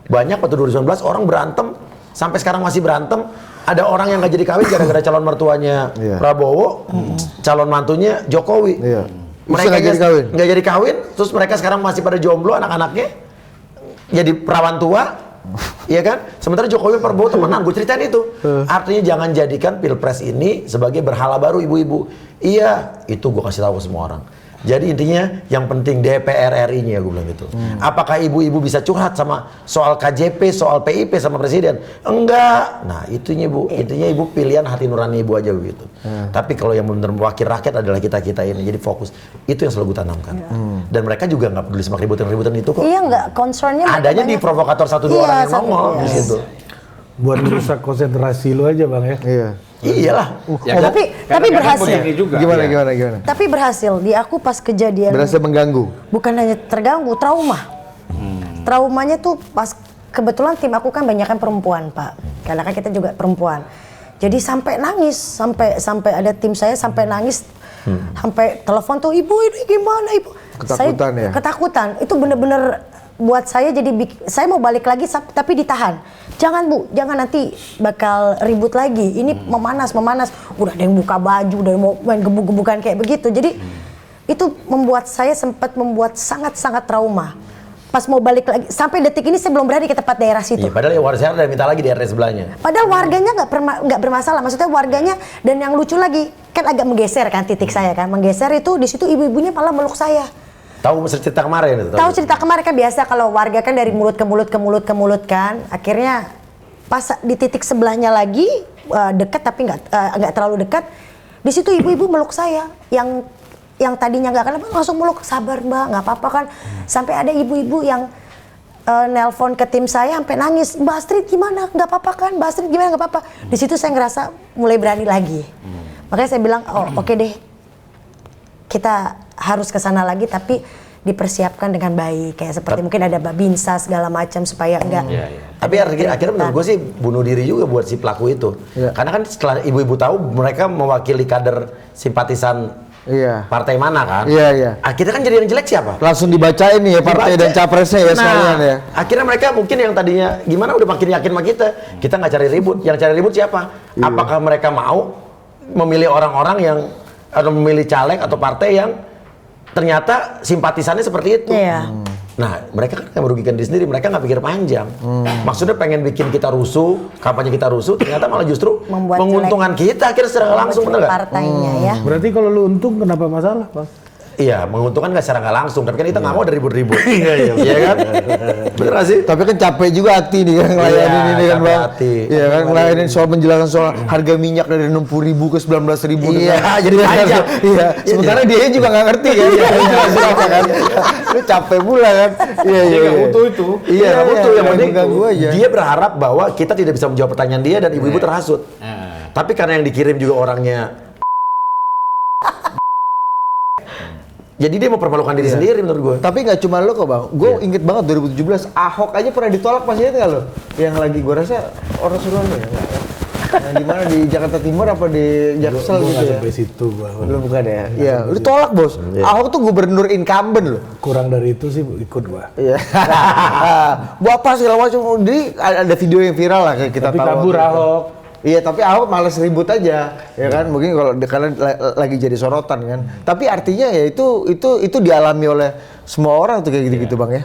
banyak waktu 2019 orang berantem, sampai sekarang masih berantem. Ada orang yang nggak jadi kawin gara-gara calon mertuanya Prabowo, calon mantunya Jokowi. Mereka nggak jadi kawin, terus mereka sekarang masih pada jomblo, anak-anaknya jadi perawan tua, iya kan? Sementara Jokowi Prabowo temenan, gue ceritain itu. Artinya jangan jadikan pilpres ini sebagai berhala baru ibu-ibu. Iya, itu gue kasih tahu ke semua orang. Jadi intinya yang penting DPR RI-nya, gue bilang gitu. Apakah ibu-ibu bisa curhat sama soal KJP, soal PIP sama presiden? Enggak. Nah itunya Bu, intinya ibu pilihan hati nurani ibu aja begitu. Tapi kalau yang benar wakil rakyat adalah kita-kita ini, jadi fokus. Itu yang selalu gue tanamkan. Dan mereka juga nggak peduli sama ributan-ributan itu kok. Iya nggak, concernnya adanya di provokator 1-2 orang yang nongol di situ. Buat merusak konsentrasi lu aja Bang ya. Iya. Iyalah. Tapi berhasil. Juga. Gimana? Tapi berhasil. Di aku pas kejadian. Berhasil mengganggu. Bukan hanya terganggu, trauma. Traumanya tuh pas kebetulan tim aku kan banyak kan perempuan Pak. Karena kan kita juga perempuan. Jadi sampai nangis, sampai ada tim saya sampai nangis, sampai telepon tuh ibu ini gimana ibu? Ketakutan ya? Ketakutan. Itu bener-bener buat saya jadi saya mau balik lagi tapi ditahan. Jangan Bu, jangan nanti bakal ribut lagi. Ini memanas. Udah ada yang buka baju, udah yang mau main gebuk-gebukan kayak begitu. Jadi itu membuat saya sempat membuat sangat-sangat trauma. Pas mau balik lagi, sampai detik ini saya belum berani ke tempat daerah situ. Iya, padahal ya warga udah minta lagi di RT sebelahnya. Padahal warganya nggak bermasalah. Maksudnya warganya, dan yang lucu lagi kan agak menggeser kan titik saya kan, menggeser itu di situ ibu-ibunya malah meluk saya. Tahu cerita kemarin itu? Tahu cerita kemarin kan biasa kalau warga kan dari mulut ke mulut kan. Akhirnya pas di titik sebelahnya lagi dekat tapi nggak terlalu dekat. Di situ ibu-ibu meluk saya yang tadinya nggak kenapa langsung meluk, sabar Mbak, nggak apa-apa kan. Sampai ada ibu-ibu yang nelpon ke tim saya sampai nangis, Mbak Astrid gimana, nggak apa-apa kan, Mbak Astrid gimana, nggak apa-apa. Di situ saya ngerasa mulai berani lagi. Makanya saya bilang, oh oke deh, kita harus ke sana lagi tapi dipersiapkan dengan baik, kayak seperti mungkin ada babinsa segala macam supaya enggak. Tapi akhirnya menurut gue sih bunuh diri juga buat si pelaku itu. Karena kan setelah ibu-ibu tahu mereka mewakili kader simpatisan partai mana kan. Akhirnya kan jadi yang jelek siapa? Langsung dibacain nih ya partai dan capresnya ya sekalian ya. Akhirnya mereka mungkin yang tadinya gimana udah makin yakin sama kita. Kita nggak cari ribut. Yang cari ribut siapa? Apakah mereka mau memilih orang-orang yang atau memilih caleg atau partai yang ternyata simpatisannya seperti itu. Nah, mereka kan merugikan diri sendiri, mereka nggak pikir panjang. Maksudnya pengen bikin kita rusuh, kampanye kita rusuh, ternyata malah justru menguntungkan kita akhirnya secara langsung, bener nggak? Partainya ya. Berarti kalau lu untung kenapa masalah Bang? Iya, menguntungkan nggak secara nggak langsung, tapi kan kita nggak mau ada ribut-ribut. Iya kan? Bener nggak sih? Tapi kan capek juga hati nih kan ngelayanin ini kan Bang. Iya kan ngelayanin soal penjelasan soal harga minyak dari 60.000 ke 19.000. Iya, jadi panjang. Iya, sementara dia juga nggak ngerti kan. Kan. Lu capek pula kan. Iya. Nggak butuh itu. Iya, nggak butuh. Yang penting ganggu aja. dia berharap bahwa kita tidak bisa menjawab pertanyaan dia dan ibu-ibu terhasut. Tapi karena yang dikirim juga orangnya jadi dia mau permalukan diri sendiri menurut gue. Tapi nggak cuma lo kok Bang, gue inget banget 2017 Ahok aja pernah ditolak, masih inget nggak lo? Yang lagi gue rasa orang suruhan lo ya? Yang di mana di Jakarta Timur apa di Jaksel gitu ya? Sampai situ gua. Belum bukan ya? Iya, lu tolak bos. Ahok tuh gubernur incumbent loh. Kurang dari itu sih ikut gua. Iya. Buat apa segala macam? Jadi ada video yang viral lah kayak kita Tapi tahu. kabur Ahok. Iya, tapi Ahok males ribut aja, ya kan? Mungkin kalau kalian lagi jadi sorotan kan. Tapi artinya ya itu dialami oleh semua orang tuh kayak gitu-gitu Bang ya.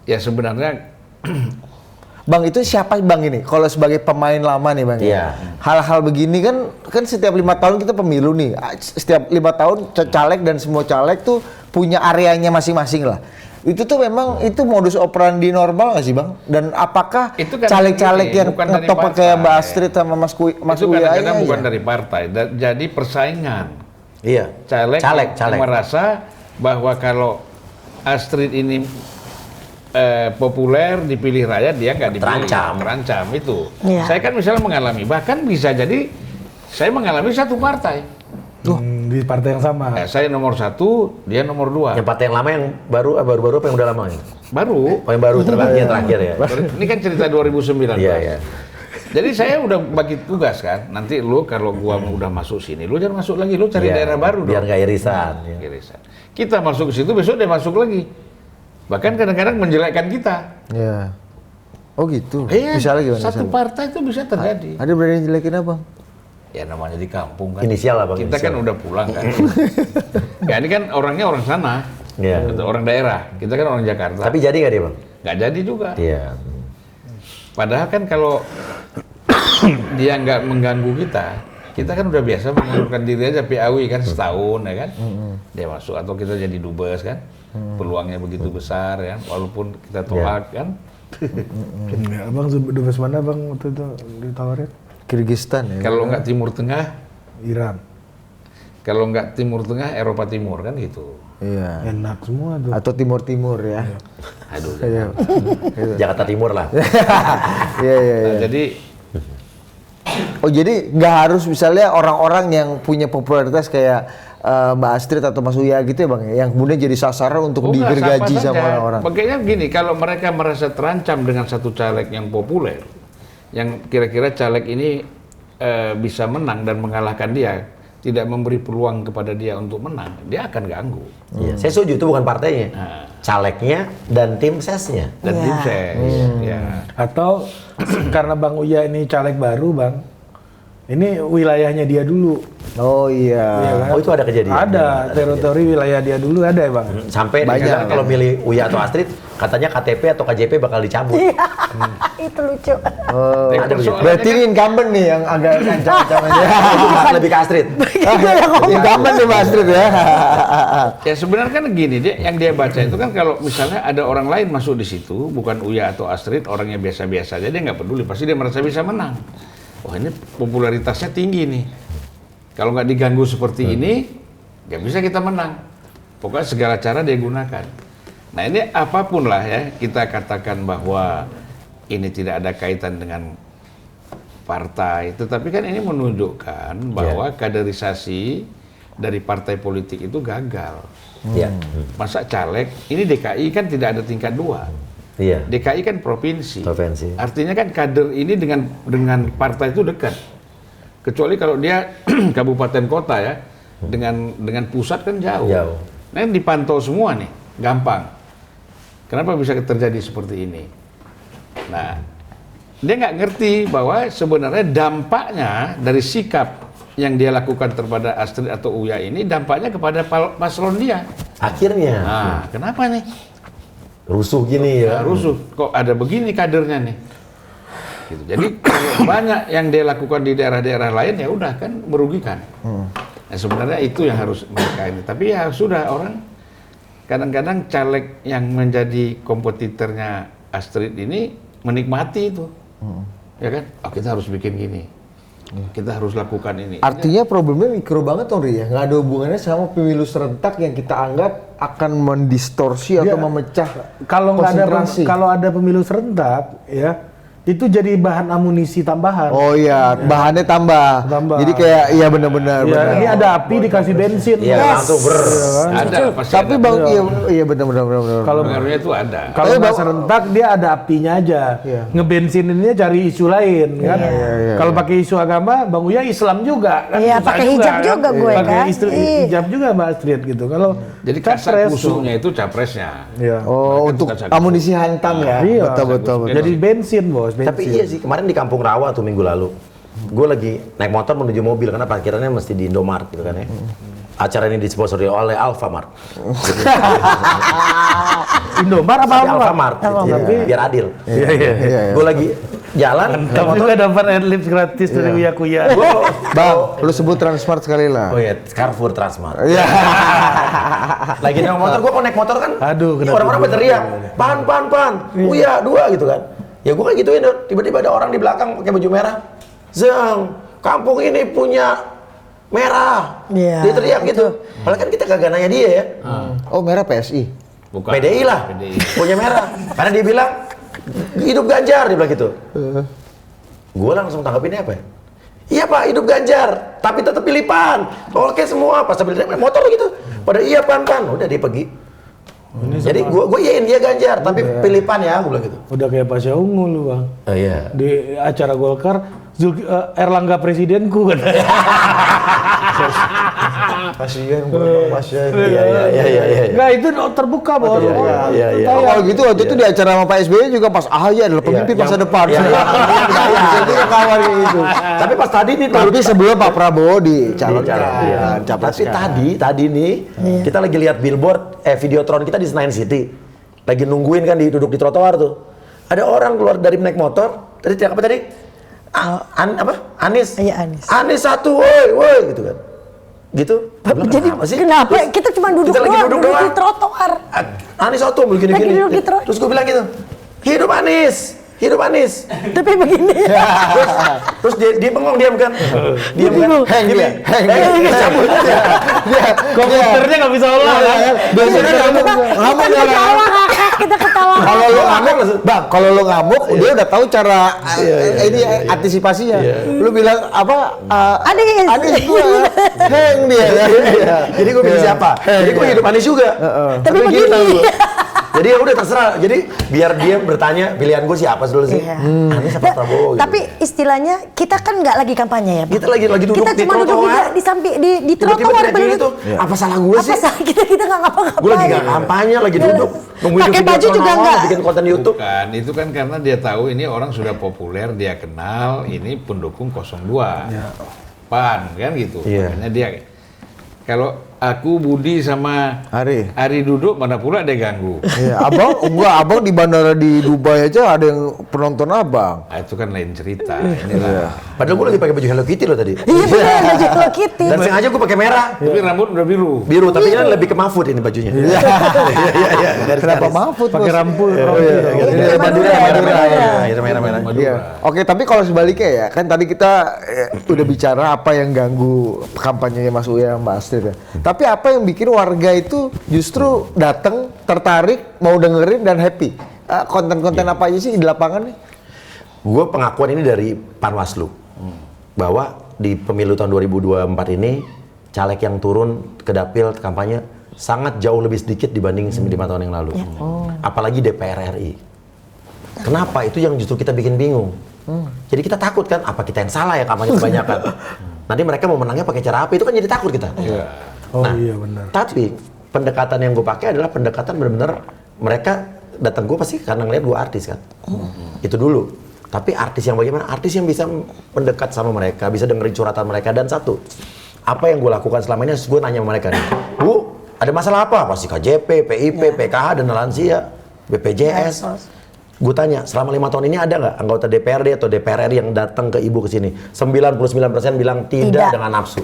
Ya sebenarnya Bang, itu siapa Bang ini? Kalau sebagai pemain lama nih Bang. Iya. Hal-hal begini kan setiap 5 tahun kita pemilu nih. Setiap 5 tahun caleg dan semua caleg tuh punya areanya masing-masing lah. Itu tuh memang itu modus operandi normal nggak sih Bang? Dan apakah caleg-caleg yang ngetop kayak Mbak Astrid sama Mas Uya itu kadang-kadang bukan dari partai, jadi persaingan. Iya. Caleg. Merasa bahwa kalau Astrid ini populer dipilih rakyat, dia nggak dipilih. Terancam itu. Iya. Saya kan misalnya mengalami, bahkan bisa jadi saya mengalami satu partai. di partai yang sama. Saya nomor 1, dia nomor 2. Yang partai yang lama yang baru apa yang udah lama ini? Baru. Oh yang baru terakhir ya. Ini kan cerita 2019. Iya iya. Jadi saya udah bagi tugas kan, nanti lu kalau gua udah masuk sini, lu jangan masuk lagi, lu cari Iya, daerah baru biar dong. nggak irisan. Ya. Irisan. Kita masuk ke situ, besok dia masuk lagi. Bahkan kadang-kadang menjelekkan kita. Ya. Oh gitu. Iya, Misalnya gimana? satu misalnya? partai itu bisa terjadi. Ada berani jelekin apa? Ya namanya di kampung kan. Inisial lah, Bang, Kita kan inisial. udah pulang kan. Ya ini kan orangnya orang sana. Iya. Orang daerah. Kita kan orang Jakarta. Tapi jadi nggak dia bang? nggak jadi juga. Iya. Padahal kan kalau dia nggak mengganggu kita kan udah biasa mengundurkan diri aja PAW kan setahun ya kan. Dia masuk atau kita jadi dubes kan. Peluangnya begitu besar ya, walaupun kita tolak kan. Ya, abang dubes mana bang waktu itu ditawarin? Kirgistan ya. Kalau nggak Timur Tengah, Iran. kalau nggak Timur Tengah, Eropa Timur kan gitu. Iya. Enak semua tuh. Atau Timur ya. Aduh. Iya. Jakarta Timur lah. Iya iya iya. Nah, jadi Oh jadi nggak harus misalnya orang-orang yang punya popularitas kayak Mbak Astrid atau Mas Uya gitu ya bang, yang kemudian jadi sasaran untuk enggak, digergaji siapa sama saja. orang-orang. Makanya gini, kalau mereka merasa terancam dengan satu caleg yang populer, yang kira-kira caleg ini bisa menang dan mengalahkan dia, tidak memberi peluang kepada dia untuk menang, dia akan ganggu. Iya. Saya setuju itu bukan partainya, calegnya dan tim sesnya. Dan Iya. tim ses, ya. Atau karena Bang Uya ini caleg baru bang, ini wilayahnya dia dulu. Oh iya. Iya kan? Oh itu ada kejadian. Ada teritori wilayah dia dulu ada ya bang. Sampai Banyak, kadang ya. kalau milih Uya atau Astrid, katanya KTP atau KJP bakal dicabut. Iya, itu lucu. Oh, Ada persoalannya berarti kan- ini incumbent nih yang agak ancam-ancam aja. Lebih ke Astrid. Incumbent nih Mbak Astrid ya. Ya sebenarnya kan gini, yang dia baca itu kan kalau misalnya ada orang lain masuk di situ, bukan Uya atau Astrid, orangnya biasa-biasa aja, dia nggak peduli, pasti dia merasa bisa menang. Wah ini popularitasnya tinggi nih. Kalau nggak diganggu seperti ini, nggak bisa kita menang. Pokoknya segala cara dia gunakan. Nah ini apapun lah ya, kita katakan bahwa ini tidak ada kaitan dengan partai, tetapi kan ini menunjukkan bahwa kaderisasi dari partai politik itu gagal. Iya. Masa caleg, ini DKI kan tidak ada tingkat 2. Iya. DKI kan provinsi. Provinsi. Artinya kan kader ini dengan partai itu dekat. Kecuali kalau dia kabupaten kota ya, dengan pusat kan jauh. Jauh. Nah ini dipantau semua nih, gampang. Kenapa bisa terjadi seperti ini? Nah, dia nggak ngerti bahwa sebenarnya dampaknya dari sikap yang dia lakukan terhadap Astrid atau Uya ini dampaknya kepada paslon dia. Akhirnya Nah, kenapa nih? rusuh gini ya. Rusuh, kok ada begini kadernya nih? Gitu. Jadi kalau banyak yang dia lakukan di daerah-daerah lain ya udah kan merugikan. Nah, sebenarnya itu yang harus mereka ini. Tapi ya sudah orang kadang-kadang caleg yang menjadi kompetitornya Astrid ini menikmati itu, ya kan? Oh, kita harus bikin gini, kita harus lakukan ini. Artinya problemnya mikro banget Tori ya, nggak ada hubungannya sama pemilu serentak yang kita anggap akan mendistorsi atau Dia- memecah Kalau nggak ada konsentrasi. kalau ada pemilu serentak ya, itu jadi bahan amunisi tambahan. Oh iya, bahannya tambah. Tambah. Jadi kayak iya benar-benar. Ya, benar. ini ada api dikasih bensin. Iya, langsung ber. Ada, pasti Tapi ada. bang, iya benar-benar. Kalau pengaruhnya itu ada. kalau Tapi nggak Bang- serentak dia ada apinya aja. Iya. Ngebensininnya cari isu lain kan. iya. Kalau pakai isu agama, Bang Uya Islam juga kan. Iya, Susah pakai hijab juga gue, Pakai kan. Iya. hijab juga Mbak Astrid gitu. Kalau Jadi capres kasak tuh. kusuknya itu capresnya. Iya. Oh, Mereka untuk suka sakit. amunisi hantam ya. Iya. Betul. Jadi bensin bos, bensin. Tapi iya sih, kemarin di Kampung Rawa tuh minggu lalu. Gue lagi naik motor menuju mobil karena parkirannya mesti di Indomaret gitu kan ya. Acara ini disponsori oleh Alfamart. Indomar apa Tapi apa? Alfamart, Alfamart. gitu, biar adil. Iya. Gue lagi jalan, naik Tapi motor. juga dapat adlibs gratis dari Uya Kuya. Bang, lu sebut Transmart sekali lah. Oh iya, Carrefour Transmart. Iya. Lagi naik motor, gue kalau naik motor kan, Aduh, kenapa orang-orang gua- berteriak, pan, Uya, 2 gitu kan. Ya gue kayak gituin, tiba-tiba ada orang di belakang pakai baju merah. Zeng, kampung ini punya merah. Iya, Dia teriak gitu. Padahal kan kita kagak nanya dia ya. Oh, merah PSI. Bukan. PDI lah, PDI. punya merah. Karena dia bilang, hidup Ganjar, dia bilang gitu. Gue langsung tanggapinnya apa ya? Iya Pak, hidup Ganjar, tapi tetap pilih PAN. Oke semua, pas sambil naik motor gitu. Pada iya PAN, udah dia pergi. Jadi gue iyain dia Ganjar, tapi pilih PAN ya, gue bilang gitu. Udah kayak Pasha Ungu lu Bang. Oh iya. Di acara Golkar, Erlangga presidenku kan. Kasihan Pasha. Iya. Enggak, itu terbuka Bos. Iya. Oh, kalau gitu waktu itu di acara sama Pak SBY juga pas AHY adalah pemimpin masa depan. Jadi kawan kayak gitu. Tapi pas tadi nih, Tapi sebelum Pak Prabowo dicalonkan capres. tapi tadi nih kita lagi lihat billboard, videotron kita di Senayan City, lagi nungguin kan duduk di trotoar tuh. Ada orang keluar dari naik motor, tadi teriak apa tadi? Anies. Iya, Anies. Anies satu, woi gitu kan. Gitu. Gua bilang, Jadi kenapa Terus kita cuma duduk kita lagi doang, duduk duduk doang. di trotoar. Anies satu begini Lagi gini. duduk di trotoar. Terus gue bilang gitu, hidup Anies. Tapi begini. Terus dia bengong diam kan. Diam kan. Heng dia. Cabut aja. Komputernya nggak bisa olah kan? Biasanya ngamuk Kita ketawa. Kalau lu ngamuk, Bang, kalau lu ngamuk, dia udah tahu cara ini antisipasinya. Lu bilang apa? Anies gua. Heng dia. Jadi gue pilih siapa? Jadi gue hidup Anies juga. Tapi gitu begini. Jadi ya udah terserah. Jadi biar dia bertanya pilihan gue siapa dulu sih? Iya. Anies apa Prabowo? Gitu. Tapi istilahnya kita kan nggak lagi kampanye ya, Pak? Kita lagi duduk Kita di cuma duduk trotoar. di samping di Tiba-tiba trotoar teriak gitu. Apa salah gue sih? kita nggak ngapa-ngapain. Gue lagi nggak kampanye, lagi duduk. Nungguin Pakai video baju juga nongol, nggak. bikin konten YouTube. Bukan, itu kan karena dia tahu ini orang sudah populer, dia kenal, ini pendukung 02. PAN, kan gitu. Iya. Makanya dia, kalau aku Budi sama Ari duduk, mana pula dia ganggu. Iya, abang di bandara di Dubai aja ada yang penonton abang. Nah, itu kan lain cerita. Inilah. Padahal gue lagi pakai baju Hello Kitty loh tadi. Iya benar, baju Hello Kitty. Dan sengaja gue pakai merah. Tapi rambut udah biru. Biru, tapi ini lebih ke Mahfud ini bajunya. Iya. Kenapa Mahfud? Pakai rambut. Merah-merah. Iya. Oke, tapi kalau sebaliknya ya, kan tadi kita udah bicara apa yang ganggu kampanyenya Mas Uya Mbak Astrid ya. Tapi apa yang bikin warga itu justru datang, tertarik, mau dengerin dan happy? Konten-konten apa aja sih di lapangan nih? Gue pengakuan ini dari Panwaslu bahwa di pemilu tahun 2024 ini caleg yang turun ke dapil kampanye sangat jauh lebih sedikit dibanding 5 tahun yang lalu. Apalagi DPR RI. Kenapa? Itu yang justru kita bikin bingung. Jadi kita takut kan, apa kita yang salah ya kampanye kebanyakan? Nanti mereka mau menangnya pakai cara apa? Itu kan jadi takut kita. Iya benar. Tapi pendekatan yang gue pakai adalah pendekatan benar-benar mereka datang gue pasti karena ngeliat gue artis kan. Itu dulu. Tapi artis yang bagaimana? Artis yang bisa mendekat sama mereka, bisa dengerin curhatan mereka. Dan satu, apa yang gue lakukan selama ini, gue nanya sama mereka nih, Bu, ada masalah apa? Pasti KJP, PIP, PKH, dana lansia, BPJS. Gue tanya, selama 5 tahun ini ada nggak anggota DPRD atau DPR RI yang datang ke ibu ke sini? 99% bilang tidak dengan nafsu.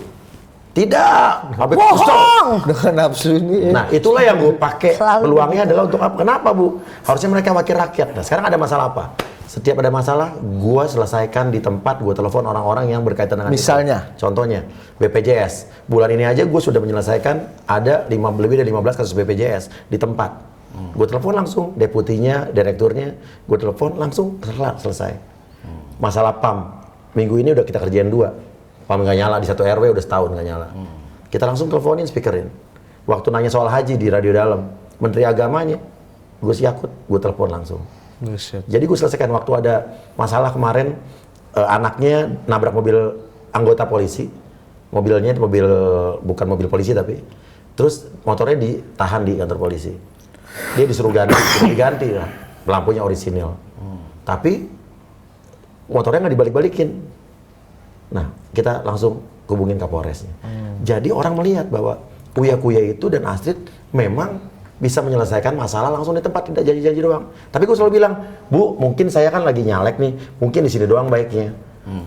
Tidak, Bohong. Dengan nafsu ini. Nah, itulah yang gue pakai Selalu peluangnya adalah untuk apa? Kenapa, Bu? Harusnya mereka wakil rakyat. Nah, sekarang ada masalah apa? Setiap ada masalah, gue selesaikan di tempat, gue telepon orang-orang yang berkaitan dengan Misalnya? itu. Contohnya, BPJS. Bulan ini aja gue sudah menyelesaikan ada lebih dari 15 kasus BPJS di tempat. Gue telepon langsung, deputinya, direkturnya, gue telepon langsung, selesai. Masalah PAM, minggu ini udah kita kerjain 2. PAM nggak nyala, di satu RW udah setahun nggak nyala. Kita langsung teleponin, speakerin. Waktu nanya soal haji di radio dalam, Menteri Agamanya, gue Yakut, gue telepon langsung. Jadi gue selesaikan waktu ada masalah kemarin, anaknya nabrak mobil anggota polisi, mobilnya bukan mobil polisi tapi, terus motornya ditahan di kantor polisi. Dia disuruh diganti lah, lampunya orisinil. Tapi motornya nggak dibalik-balikin. Nah, kita langsung hubungin Kapolresnya. Jadi orang melihat bahwa Uya-Kuya itu dan Astrid memang bisa menyelesaikan masalah langsung di tempat, tidak janji-janji doang. Tapi gue selalu bilang, Bu, mungkin saya kan lagi nyalek nih, mungkin di sini doang baiknya.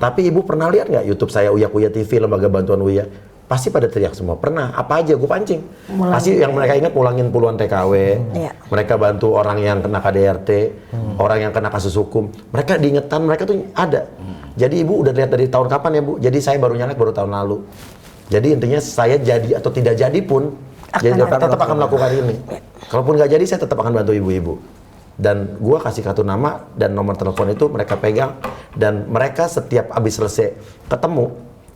Tapi Ibu pernah lihat nggak YouTube saya Uya-Kuya TV, Lembaga Bantuan Uya? Pasti pada teriak semua. Pernah, apa aja gue pancing. Pasti yang mereka ingat mulangin puluhan TKW, mereka bantu orang yang kena KDRT, orang yang kena kasus hukum. Mereka diingetan, mereka tuh ada. Jadi Ibu udah lihat dari tahun kapan ya Bu? Jadi saya baru nyalek baru tahun lalu. Jadi intinya saya jadi atau tidak jadi pun, tetap akan melakukan ini. Kalaupun nggak jadi, saya tetap akan bantu ibu-ibu. Dan gue kasih kartu nama dan nomor telepon itu mereka pegang. Dan mereka setiap abis selesai ketemu,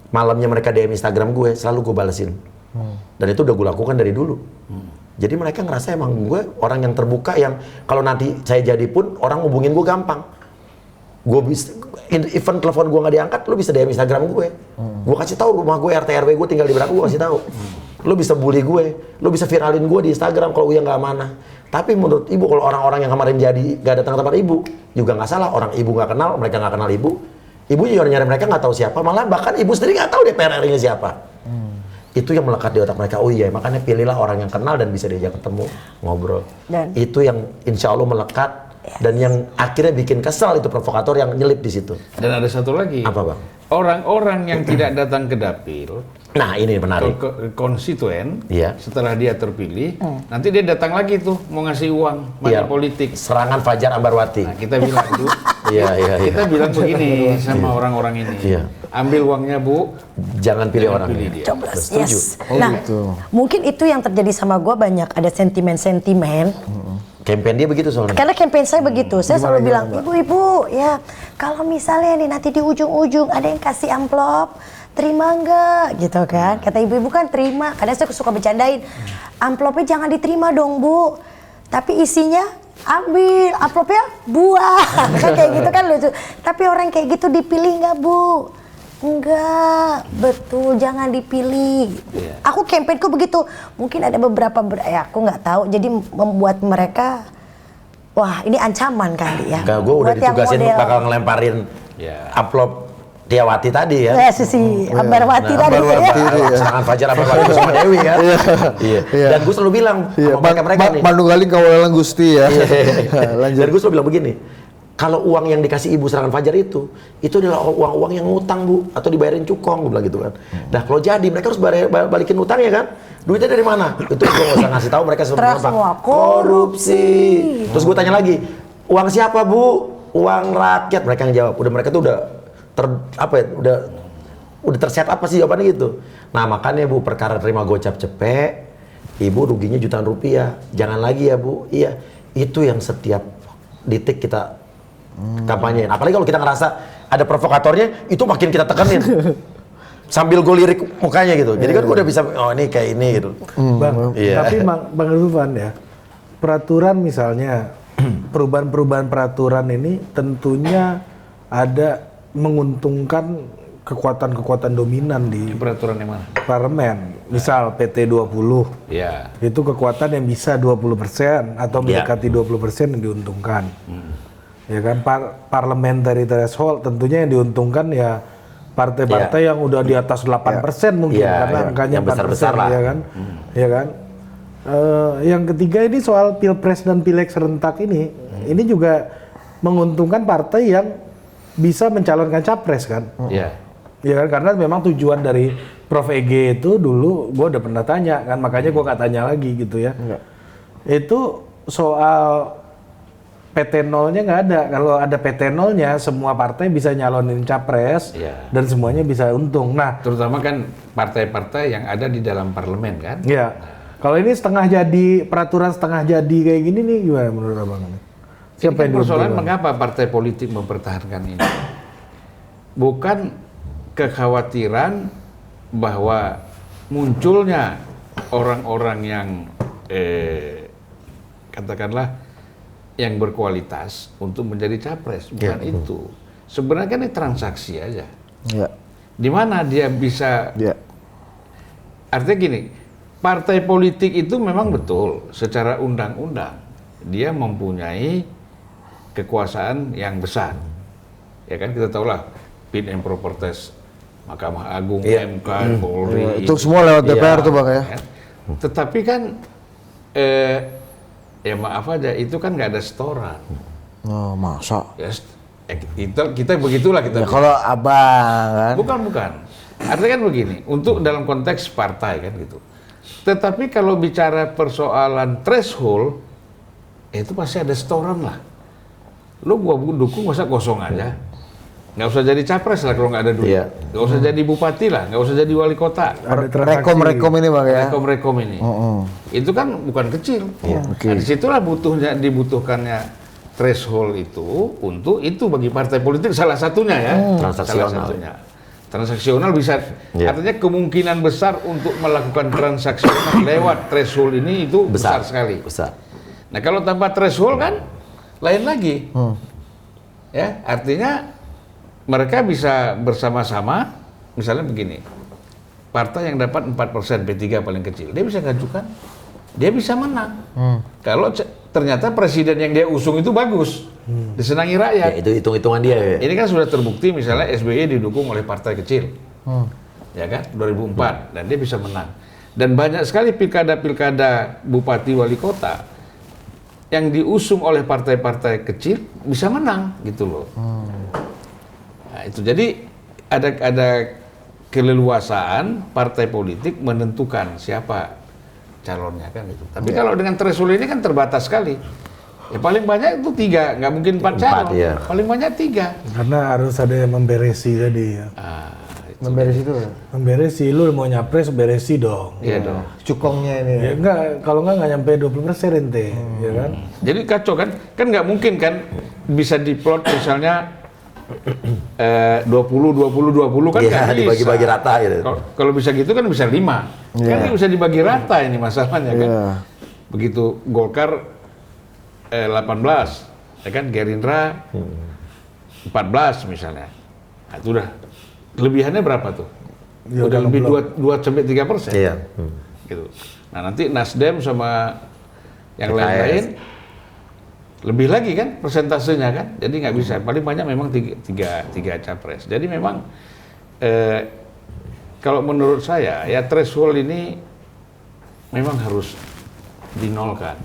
malamnya mereka DM Instagram gue, selalu gue balesin. Dan itu udah gue lakukan dari dulu. Jadi mereka ngerasa emang gue orang yang terbuka, yang kalau nanti saya jadi pun orang hubungin gue gampang. Gue bisa, even telepon gue nggak diangkat, lu bisa DM Instagram gue. Gue kasih tahu rumah gue, RT RW gue tinggal di berapa, gue kasih tahu. Lu bisa bully gue, lu bisa viralin gue di Instagram kalau gue nggak amanah. Tapi menurut ibu, kalau orang-orang yang kemarin jadi nggak datang ke tempat ibu, juga nggak salah. Orang ibu nggak kenal, mereka nggak kenal ibu. Ibu juga nyari mereka nggak tahu siapa, malah bahkan ibu sendiri nggak tahu DPR RI-nya siapa. Itu yang melekat di otak mereka. Oh iya, makanya pilihlah orang yang kenal dan bisa diajak ketemu, ngobrol. Dan itu yang insya Allah melekat dan yang akhirnya bikin kesal itu provokator yang nyelip di situ. Dan ada satu lagi. Apa, Bang? Orang-orang yang tidak datang ke dapil, nah ini menarik. Konstituen, Iya. setelah dia terpilih, nanti dia datang lagi tuh mau ngasih uang, money politik. Serangan Fajar Ambarwati. Nah, kita bilang tuh, kita bilang begini sama orang-orang ini, ambil uangnya Bu, jangan pilih orang pilih dia. Coblos, yes. Nah, mungkin itu yang terjadi sama gue, banyak ada sentimen-sentimen. Campaign dia begitu soalnya. Karena campaign saya begitu, saya selalu bilang, ibu-ibu ya kalau misalnya nih nanti di ujung-ujung ada yang kasih amplop, terima enggak gitu kan. Kata ibu-ibu kan terima, kadang saya suka bercandain, amplopnya jangan diterima dong Bu, tapi isinya ambil, amplopnya buah. Kan kayak gitu kan lucu. Tapi orang kayak gitu dipilih nggak Bu? Enggak, betul, jangan dipilih. Aku campaignku begitu. Mungkin ada beberapa, aku nggak tahu. Jadi membuat mereka, wah ini ancaman kali ya. Enggak, gue udah ditugasin bakal ngelemparin amplop Tiawati tadi ya. Sisi Ambarwati tadi. Serangan Fajar Ambarwati sama Dewi kan. Iya. Dan gue selalu bilang sama mereka nih. Manunggaling kawalan Gusti ya. Lanjut. Dan gue selalu bilang begini. Kalau uang yang dikasih ibu serangan Fajar itu adalah uang-uang yang ngutang Bu, atau dibayarin cukong, gue bilang gitu kan. Nah kalau jadi mereka harus balikin utang ya kan. Duitnya dari mana? Itu gue nggak usah ngasih tahu, mereka semua korupsi. Terus gue tanya lagi, uang siapa Bu? Uang rakyat. Mereka yang jawab. Udah mereka tuh udah udah terset apa sih jawabannya gitu. Nah makanya Bu, perkara terima gocap cepek, ibu ruginya jutaan rupiah. Jangan lagi ya Bu. Iya, itu yang setiap detik kita kampanyein. Apalagi kalau kita ngerasa ada provokatornya, itu makin kita tekenin. Sambil gue lirik mukanya gitu. Jadi kan gue udah bisa, oh ini kayak ini gitu. Tapi Bang Irfan ya, peraturan misalnya, perubahan-perubahan peraturan ini tentunya ada menguntungkan kekuatan-kekuatan dominan di peraturan yang mana? Parlemen. Misal PT 20. Ya. Itu kekuatan yang bisa 20% atau mendekati 20% yang diuntungkan. Ya kan, parliamentary threshold tentunya yang diuntungkan ya partai-partai yang udah di atas 8% mungkin karena angkanya 4%, besar ya kan. Ya kan. Yang ketiga ini soal Pilpres dan Pileg serentak ini juga menguntungkan partai yang bisa mencalonkan capres kan. Ya kan, karena memang tujuan dari Prof. EG itu dulu gue udah pernah tanya kan, makanya gue gak tanya lagi gitu ya. Itu soal PT 0-nya nggak ada. Kalau ada PT 0-nya, semua partai bisa nyalonin capres dan semuanya bisa untung. Nah, terutama kan partai-partai yang ada di dalam parlemen kan. Ya. Kalau ini setengah jadi, peraturan setengah jadi kayak gini nih gimana menurut Abang? Siapa yang persoalan mengapa partai politik mempertahankan ini? Bukan kekhawatiran bahwa munculnya orang-orang yang katakanlah yang berkualitas untuk menjadi capres, bukan itu. Sebenarnya kan ini transaksi aja. Di mana dia bisa? Artinya gini, partai politik itu memang betul secara undang-undang dia mempunyai kekuasaan yang besar. Ya kan kita tahulah fit and proper test Mahkamah Agung, MK, Polri. Itu semua lewat DPR tuh Bang ya. Tetapi kan ya maaf aja, itu kan nggak ada setoran. Oh masa? Ya, kita begitulah kita. Ya kalau Abang kan? Bukan. Artinya kan begini, untuk dalam konteks partai kan gitu. Tetapi kalau bicara persoalan threshold, itu pasti ada setoran lah. Lu gua dukung masa kosong aja. Nggak usah jadi capres lah kalau nggak ada duit. Nggak usah jadi bupati lah, nggak usah jadi wali kota. Rekom ini Bang ya? Rekom ini. Itu kan bukan kecil. Nah, disitulah dibutuhkannya threshold itu untuk itu bagi partai politik salah satunya ya. Transaksional. Salah satunya. Transaksional bisa, Ya. artinya kemungkinan besar untuk melakukan transaksional lewat threshold ini itu besar sekali. Besar. Nah kalau tanpa threshold kan lain lagi. Ya, artinya mereka bisa bersama-sama, misalnya begini, partai yang dapat 4% P3 paling kecil, dia bisa ngajukan, dia bisa menang. Kalau ternyata presiden yang dia usung itu bagus, disenangi rakyat. Ya, itu hitung-hitungan dia. Ya. Ini kan sudah terbukti misalnya SBY didukung oleh partai kecil, ya kan, 2004, dan dia bisa menang. Dan banyak sekali pilkada-pilkada bupati wali kota yang diusung oleh partai-partai kecil bisa menang, gitu loh. Nah, itu jadi ada keleluasaan partai politik menentukan siapa calonnya kan gitu. Tapi kalau dengan threshold ini kan terbatas sekali. Ya paling banyak itu 3, nggak mungkin 4 calon. Iya. Paling banyak 3. Karena harus ada yang memberesi tadi ya. Memberes itu Memberesi, lu mau nyapres beresi dong. Iya dong. cukongnya ini. Ya enggak, kalau enggak nyampe 20% ente, ya kan? Jadi kacau kan? Kan nggak mungkin kan bisa diplot misalnya 20 kan Iya, nggak bisa. dibagi-bagi rata gitu. Kalau bisa gitu kan bisa 5. Kan nggak bisa dibagi rata ini masalahnya kan. Iya. Begitu Golkar 18, ya kan, Gerindra 14 misalnya. Nah, itu udah lebihannya berapa tuh? Ya, udah udah lebih 2-3%. Iya. Gitu. Nah, nanti Nasdem sama yang PKS. lain-lain lebih lagi kan persentasenya kan. Jadi nggak bisa. Paling banyak memang tiga capres. Jadi memang kalau menurut saya ya threshold ini memang harus dinolkan.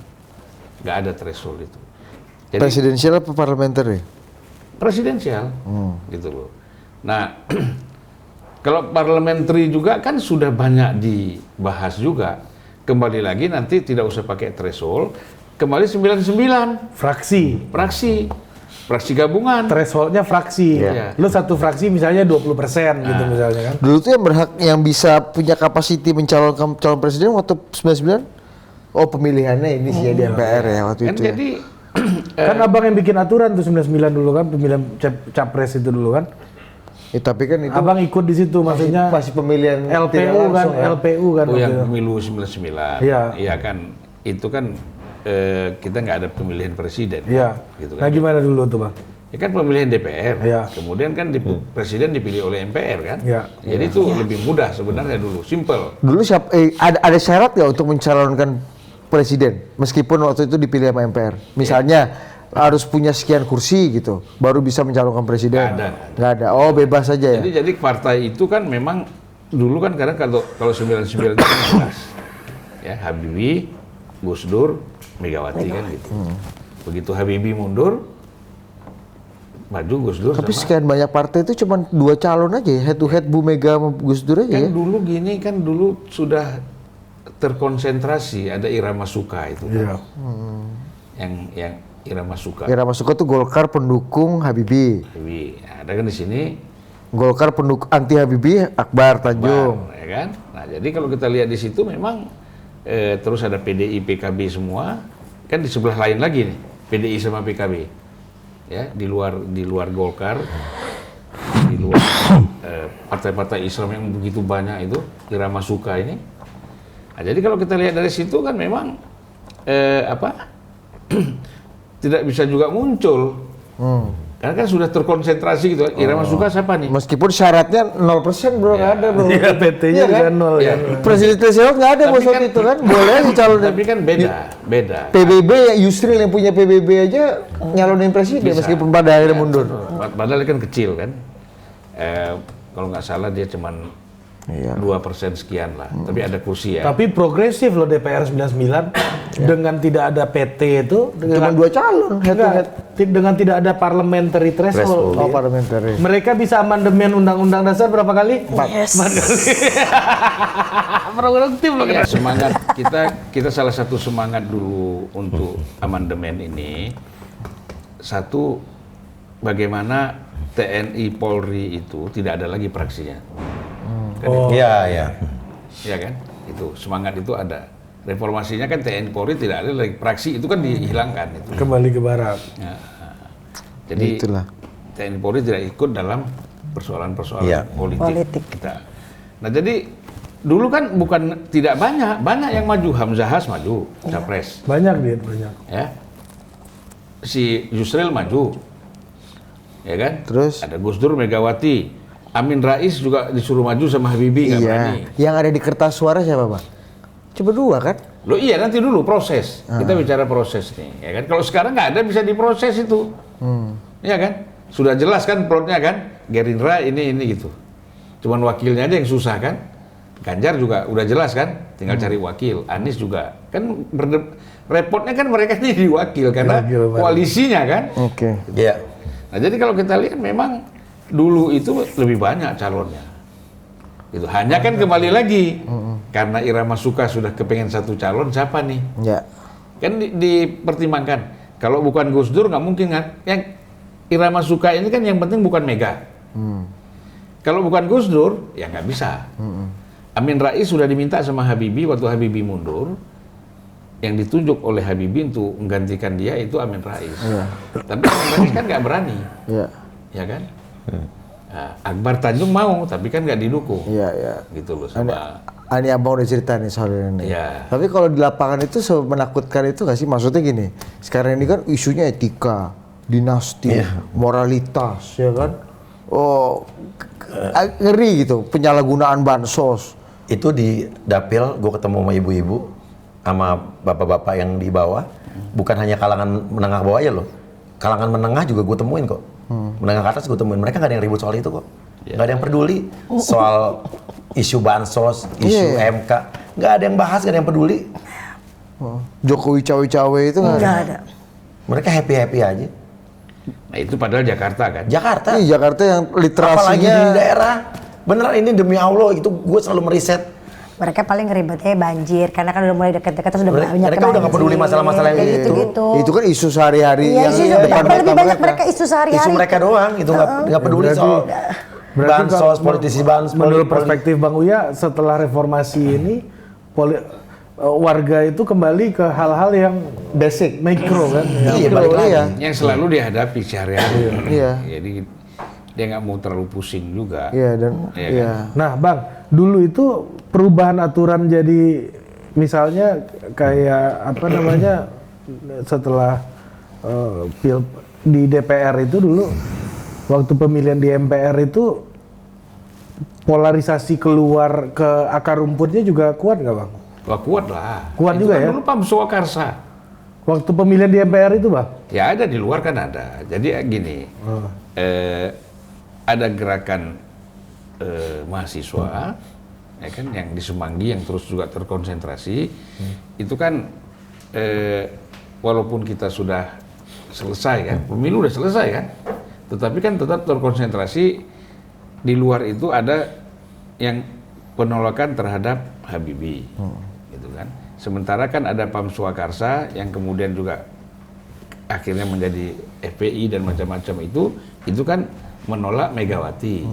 Nggak ada threshold itu. Jadi Presidensial apa parliamentary? presidensial, gitu loh. Nah, kalau parliamentary juga kan sudah banyak dibahas juga. Kembali lagi nanti tidak usah pakai threshold, kembali 99 Fraksi. fraksi gabungan. Thresholdnya fraksi. Iya. Lu satu fraksi misalnya 20% gitu misalnya kan. Dulu tuh yang berhak yang bisa punya kapasiti mencalonkan calon presiden waktu 99. Oh, pemilihannya ini sih ya di MPR ya waktu Kan itu. Ya. jadi Kan abang yang bikin aturan tuh 99 dulu kan, pemilihan capres itu dulu kan. Tapi kan itu Abang ikut di situ maksudnya masih pemilihan tidak LPU kan, langsung ya. LPU kan. oh yang waktu itu. pemilu 99. Iya. Iya kan, itu kan kita nggak ada pemilihan presiden. Iya. Gitu Nah kan. gimana dulu tuh bang? Ya kan pemilihan DPR, Iya. kemudian kan presiden dipilih oleh MPR kan. Iya. Jadi itu lebih mudah sebenarnya dulu, simple. Dulu ada syarat nggak untuk mencalonkan presiden meskipun waktu itu dipilih sama MPR? Misalnya harus punya sekian kursi gitu, baru bisa mencalonkan presiden. Nggak ada. Oh, bebas saja ya. Jadi partai itu kan memang dulu kan kadang kalau 99 itu kan jelas. Ya, Habibie, Gus Dur, Megawati kan gitu. Begitu Habibie mundur, maju Gus Dur Tapi sama. sekian banyak partai itu cuma 2 calon aja ya, head to head Bu Mega sama Gus Dur aja Kan ya. dulu gini kan dulu sudah terkonsentrasi, ada irama suka itu kan. Yang irama suka. Kira masuk tuh Golkar pendukung Habibie. Habibie. Nah, ada kan di sini Golkar pendukung anti Habibie Akbar Tanjung. ya kan. Nah, jadi kalau kita lihat di situ memang terus ada PDI, PKB semua, kan di sebelah lain lagi nih, PDI sama PKB. Ya, di luar Golkar, di luar partai-partai Islam yang begitu banyak itu, irama suka ini. Nah, jadi kalau kita lihat dari situ kan memang tidak bisa juga muncul. Karena kan sudah terkonsentrasi gitu. Irama suka siapa nih? Meskipun syaratnya 0% bro, nggak ada bro. Iya, PT-nya Iya kan? juga 0 Iya. ya. Presidensial nggak ada Tapi bos kan- itu kan, boleh aja calon. Tapi kan beda. PBB ya Yusril yang punya PBB aja nyalonin presiden Bisa. meskipun pada akhirnya mundur. Padahal kan kecil kan. Kalau nggak salah dia cuman 2% sekian lah. Tapi ada kursi ya. Tapi progresif loh DPR 99 dengan tidak ada PT itu Cuma dengan 2 calon head to head. dengan tidak ada parliamentary threshold. Oh, parliamentary. Mereka bisa amandemen undang-undang dasar berapa kali? 4 kali. Produktif loh. Ya, semangat kita salah satu semangat dulu untuk amandemen ini, satu, bagaimana TNI Polri itu tidak ada lagi praksinya. Iya, iya. Ya kan? Itu semangat itu ada. reformasinya kan TNI Polri tidak ada lagi, praksi itu kan dihilangkan itu. Kembali ke barat. Ya. Jadi Itulah. TNI Polri tidak ikut dalam persoalan-persoalan Iya. Politik. kita. Nah jadi dulu kan bukan tidak banyak yang maju. Hamzahas maju capres, Banyak dia, banyak. ya. Si Yusril maju, ya kan? Terus? Ada Gus Dur, Megawati, Amin Rais juga disuruh maju sama Habibie nggak berani. Iya. Yang ada di kertas suara siapa, Bang? Cuma 2 kan? Loh iya nanti dulu proses. Kita bicara proses nih, ya kan? Kalau sekarang nggak ada bisa diproses itu, ya kan? Sudah jelas kan plotnya kan? Gerindra ini gitu. Cuman wakilnya aja yang susah kan? Ganjar juga udah jelas kan? Tinggal cari wakil. Anies juga kan repotnya kan mereka ini diwakil karena Wakil, koalisinya kan? Oke. Iya. Nah jadi kalau kita lihat memang dulu itu lebih banyak calonnya. Gitu. Hanya kan kembali lagi karena Irama Suka sudah kepengen satu calon siapa nih? Ya. Kan dipertimbangkan. Kalau bukan Gus Dur nggak mungkin kan? Yang Irama Suka ini kan yang penting bukan Mega. Kalau bukan Gus Dur ya nggak bisa. Amin Rais sudah diminta sama Habibie waktu Habibie mundur. Yang ditunjuk oleh Habibie untuk menggantikan dia itu Amin Rais. Tapi Amin Rais kan nggak berani, Iya. ya kan? Nah, Akbar Tanjung mau, tapi kan nggak didukung. Iya, iya. Gitu loh Ini, sama. ini abang udah cerita nih soal ini. Iya. Tapi kalau di lapangan itu menakutkan itu nggak sih? Maksudnya gini, sekarang ini kan isunya etika, dinasti, moralitas, ya kan? Oh, ngeri gitu, penyalahgunaan bansos. Itu di dapil gue ketemu sama ibu-ibu sama bapak-bapak yang di bawah, bukan hanya kalangan menengah bawah ya loh, kalangan menengah juga gue temuin kok, menengah ke atas gue temuin, mereka nggak ada yang ribut soal itu kok, nggak ada yang peduli soal isu bansos, isu MK, nggak ada yang bahas, nggak ada yang peduli. Jokowi cawe-cawe itu nggak ada. Nggak ada. Mereka happy aja. Nah itu padahal Jakarta kan. Jakarta, Iya, Jakarta yang apalagi literasinya di daerah, beneran ini demi Allah itu gue selalu meriset. Mereka paling ribetnya banjir karena kan udah mulai dekat-dekat terus udah banyak Mereka udah nggak peduli masalah-masalah yang kayak itu. gitu-gitu. Itu kan isu sehari-hari Iya, yang isu depan lebih mata banyak mereka isu sehari-hari. Isu mereka doang, itu nggak peduli soal bansos, politisi bansos. Menurut perspektif Bang Uya, setelah reformasi ini, warga itu kembali ke hal-hal yang basic. mikro kan? Iya, Mikro, balik lagi. iya. Yang selalu dihadapi sehari-hari. Iya. Jadi dia nggak mau terlalu pusing juga. Iya, dan Iya iya. Nah, Bang, dulu itu perubahan aturan jadi misalnya kayak apa namanya setelah di DPR itu dulu waktu pemilihan di MPR itu polarisasi keluar ke akar rumputnya juga kuat nggak, Bang? Wah kuat lah. Kuat Itu juga kan ya? Dulu Pam Swakarsa. Waktu pemilihan di MPR itu, Bang? Ya ada di luar kan ada. Jadi gini, ada gerakan mahasiswa, ya kan, yang di Semanggi yang terus juga terkonsentrasi. Itu kan walaupun kita sudah selesai kan, pemilu udah selesai kan, tetapi kan tetap terkonsentrasi di luar itu ada yang penolakan terhadap Habibie, gitu kan. Sementara kan ada Pam Swakarsa yang kemudian juga akhirnya menjadi FPI dan macam-macam itu kan menolak Megawati,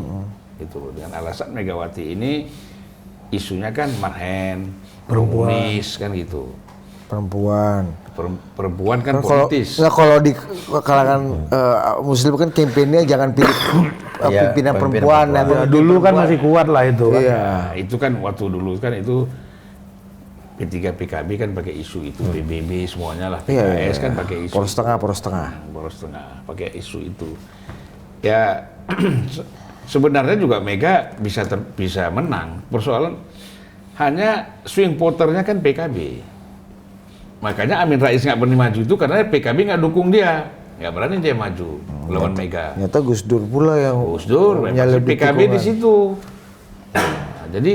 gitu loh. Dengan alasan Megawati ini isunya kan marhen, komunis kan gitu. Perempuan. Perempuan kan Kalau politis. kalau di kalangan Muslim kan kampanye jangan pilih Iya, pimpinan pemimpinan perempuan. perempuan. Nah, Dulu kan masih kuat lah itu kan. Iya. Nah, itu kan waktu dulu kan itu P3 PKB kan pakai isu itu, PBB semuanya lah, Iya, PKS kan pakai isu. Poros tengah, poros tengah. Poros tengah pakai isu itu. Ya sebenarnya juga Mega bisa menang. Persoalan hanya swing voternya kan PKB. Makanya Amin Rais nggak berani maju itu karena PKB nggak dukung dia, nggak berani dia maju lawan Mega. Ternyata Gus Dur pula yang Gus Dur, memang si menyelebih PKB di tikungan. situ. Nah, jadi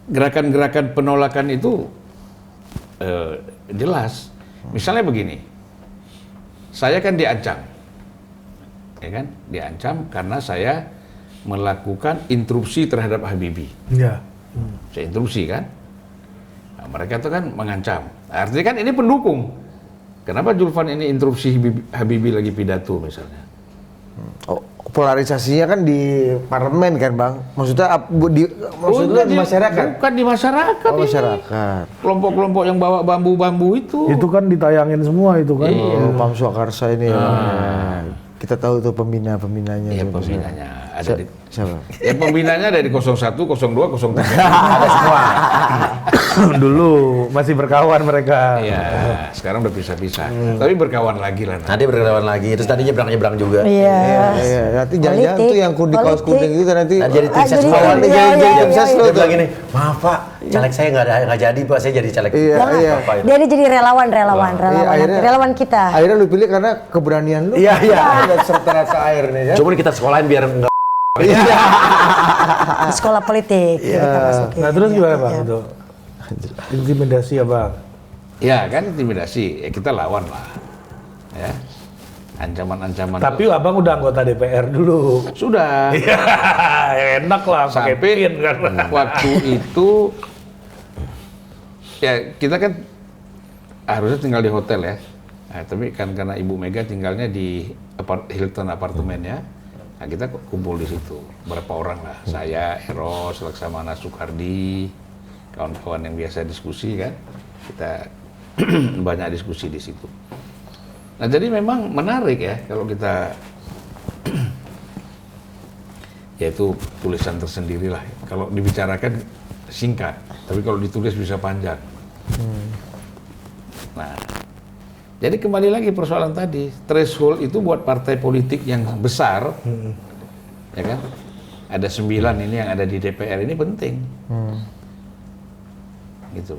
gerakan-gerakan penolakan itu jelas. Misalnya begini, saya kan diancam, ya kan, diancam karena saya melakukan interupsi terhadap Habibie. Iya. Saya interupsi kan. Nah, mereka itu kan mengancam. Artinya kan ini pendukung. Kenapa Julfan ini interupsi Habibie lagi pidato misalnya? Oh, polarisasinya kan di parlemen kan Bang? Maksudnya maksudnya di masyarakat? Bukan di masyarakat. Oh, ini. masyarakat. Kelompok-kelompok yang bawa bambu-bambu itu. Itu kan ditayangin semua itu kan. Oh, Pam Swakarsa ini ya. Kita tahu tuh pembinanya. Iya, tuh. pembinanya ada di Siapa? ya pembinanya ada di 01, 02, 03. Ada semua. Dulu masih berkawan mereka. Iya, sekarang udah pisah-pisah. Tapi berkawan lagi lah. Nanti berkawan lagi, terus tadi nyebrang-nyebrang juga. Iya. Iya, nanti jangan-jangan Politik, tuh yang di kaos politik. kuning itu nanti Nah, jadi tim ses jadi- kawan. iya, jadi iya, tim ses iya, lo Dia tuh. bilang gini, maaf Pak, caleg saya nggak jadi Pak, saya jadi caleg. Iya, iya. Apa itu? Dia ini jadi relawan Iya, relawan kita. Akhirnya lu pilih karena keberanian lu. Iya, iya. Ada serta rasa air nih ya. Cuman kita sekolahin biar nggak. Di sekolah politik kita masukin. Nah terus gimana Bang Iya. itu? Intimidasi ya Bang? Ya kan intimidasi, ya kita lawan lah. Ya. Ancaman-ancaman. Tapi Abang udah anggota DPR dulu. Sudah. Enak lah pakai Sampai pin kan. waktu itu ya kita kan harusnya tinggal di hotel ya. Nah, tapi kan karena Ibu Mega tinggalnya di Hilton apartemennya, nah kita kumpul di situ berapa orang lah, saya, Eros, Laksamana Soekardi, kawan-kawan yang biasa diskusi kan, kita banyak diskusi di situ. Nah jadi memang menarik ya kalau kita yaitu tulisan tersendiri lah. Kalau dibicarakan singkat, tapi kalau ditulis bisa panjang. Nah, jadi kembali lagi persoalan tadi, threshold itu buat partai politik yang besar, ya kan? Ada 9 ini yang ada di DPR ini penting, gitu.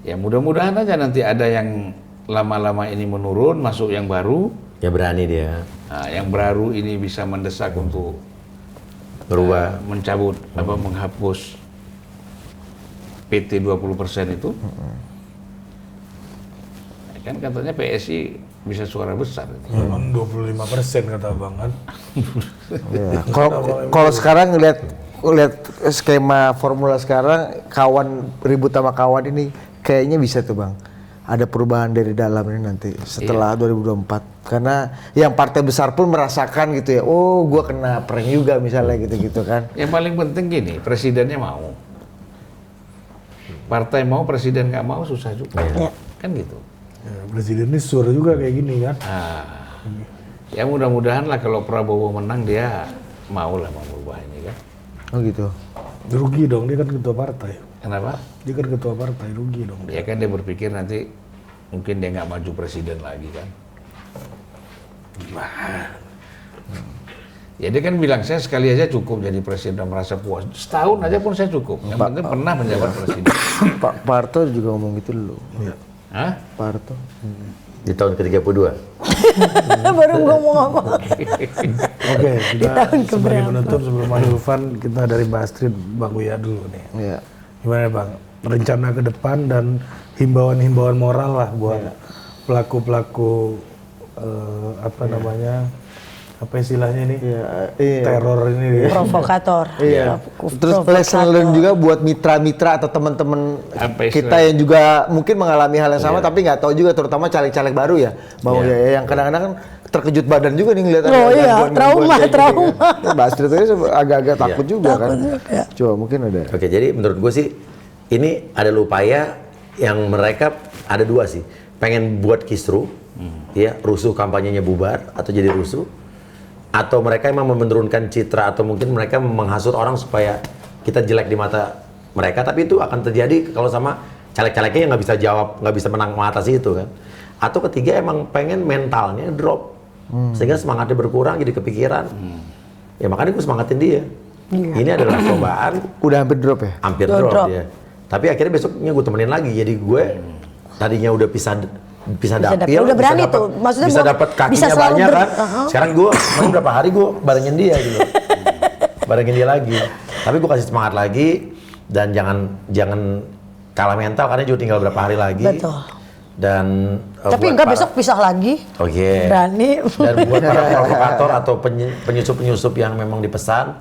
Ya mudah-mudahan aja nanti ada yang lama-lama ini menurun, masuk yang baru. Ya berani dia Nah, yang baru ini bisa mendesak untuk berubah. mencabut apa menghapus PT 20% itu. Ya kan katanya PSI bisa suara besar. Memang 25% kata Abang kan. Iya. Kalau sekarang lihat skema formula sekarang, kawan ribut sama kawan ini kayaknya bisa tuh Bang. Ada perubahan dari dalam ini nanti setelah 2024. Karena yang partai besar pun merasakan gitu ya. Oh, gua kena prank juga misalnya gitu-gitu kan. Yang paling penting gini, presidennya mau. Partai mau, presiden nggak mau susah juga. Kan gitu. Ya, presiden ini suruh juga kayak gini kan. Nah, ya mudah-mudahan lah kalau Prabowo menang dia mau lah mengubah ini kan. Oh gitu. Rugi dong, dia kan ketua partai. Kenapa? Dia kan ketua partai, rugi dong. Ya kan dia berpikir nanti mungkin dia nggak maju presiden lagi kan. Gimana? Ya dia kan bilang saya sekali aja cukup jadi presiden dan merasa puas. Setahun aja pun saya cukup. Yang penting pernah menjabat presiden. Pak Harto juga ngomong gitu dulu. Hah? Pak Harto. Di tahun ke-32. Baru ngomong apa? Oke, kita tahun sebagai keberapa? penutup sebelum Mas Irfan, kita dari Mbak Astrid, Bang Uya dulu nih. Iya. Gimana Bang? Rencana ke depan dan himbauan-himbauan moral lah buat pelaku-pelaku apa namanya? Apa istilahnya ini? Iya. Teror ini. Provokator. Iya. Terus lesson learn juga buat mitra-mitra atau teman-teman Apa kita yang juga mungkin mengalami hal yang sama tapi nggak tahu juga, terutama caleg-caleg baru ya, Bang Uya, ya, yang kadang-kadang kan terkejut badan juga nih ngeliat ada Oh iya, gangguan-gangguan trauma, kayak gini trauma. kan. Mbak Astrid tadi agak-agak takut juga kan. juga. Coba mungkin ada. Oke, jadi menurut gue sih ini ada upaya yang mereka ada dua sih. Pengen buat kisru, ya rusuh kampanyenya bubar atau jadi rusuh, atau mereka emang menurunkan citra atau mungkin mereka menghasut orang supaya kita jelek di mata mereka. Tapi itu akan terjadi kalau sama caleg-calegnya yang nggak bisa jawab, nggak bisa mengatasi itu kan. Atau ketiga emang pengen mentalnya drop, sehingga semangatnya berkurang jadi kepikiran. Ya makanya gue semangatin dia. Ini adalah cobaan. Udah hampir drop ya? Hampir Drop. drop dia. Tapi akhirnya besoknya gue temenin lagi. Jadi gue tadinya udah bisa dapil, udah berani tuh. Maksudnya bisa buat- dapat kakinya bisa selalu banyak kan. Uh-huh. Sekarang gue kemarin berapa hari gue barengin dia gitu. Barengin dia lagi. Tapi gue kasih semangat lagi dan jangan kalah mental karena juga tinggal berapa hari lagi. Betul. Dan Tapi buat enggak para- besok pisah lagi. Oke. Berani. Dan buat para provokator atau penyusup-penyusup yang memang dipesan,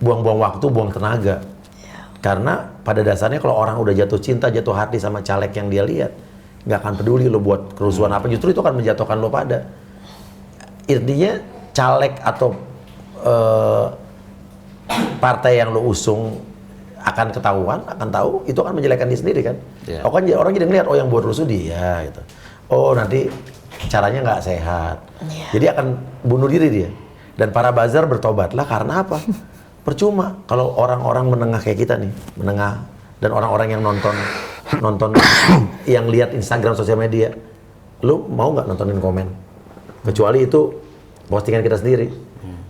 buang-buang waktu, buang tenaga. Karena pada dasarnya kalau orang udah jatuh cinta, jatuh hati sama caleg yang dia lihat, nggak akan peduli lo buat kerusuhan apa, justru itu akan menjatuhkan lo pada. Intinya caleg atau partai yang lo usung akan ketahuan, akan tahu, itu akan menjelekkan dia sendiri kan. Yeah. Orang jadi ngeliat, oh yang buat rusuh dia gitu. Oh nanti caranya nggak sehat. Jadi akan bunuh diri dia. Dan para buzzer bertobatlah karena apa? Percuma kalau orang-orang menengah kayak kita nih, menengah, dan orang-orang yang nonton yang lihat Instagram, sosial media, lu mau nggak nontonin komen? Kecuali itu postingan kita sendiri.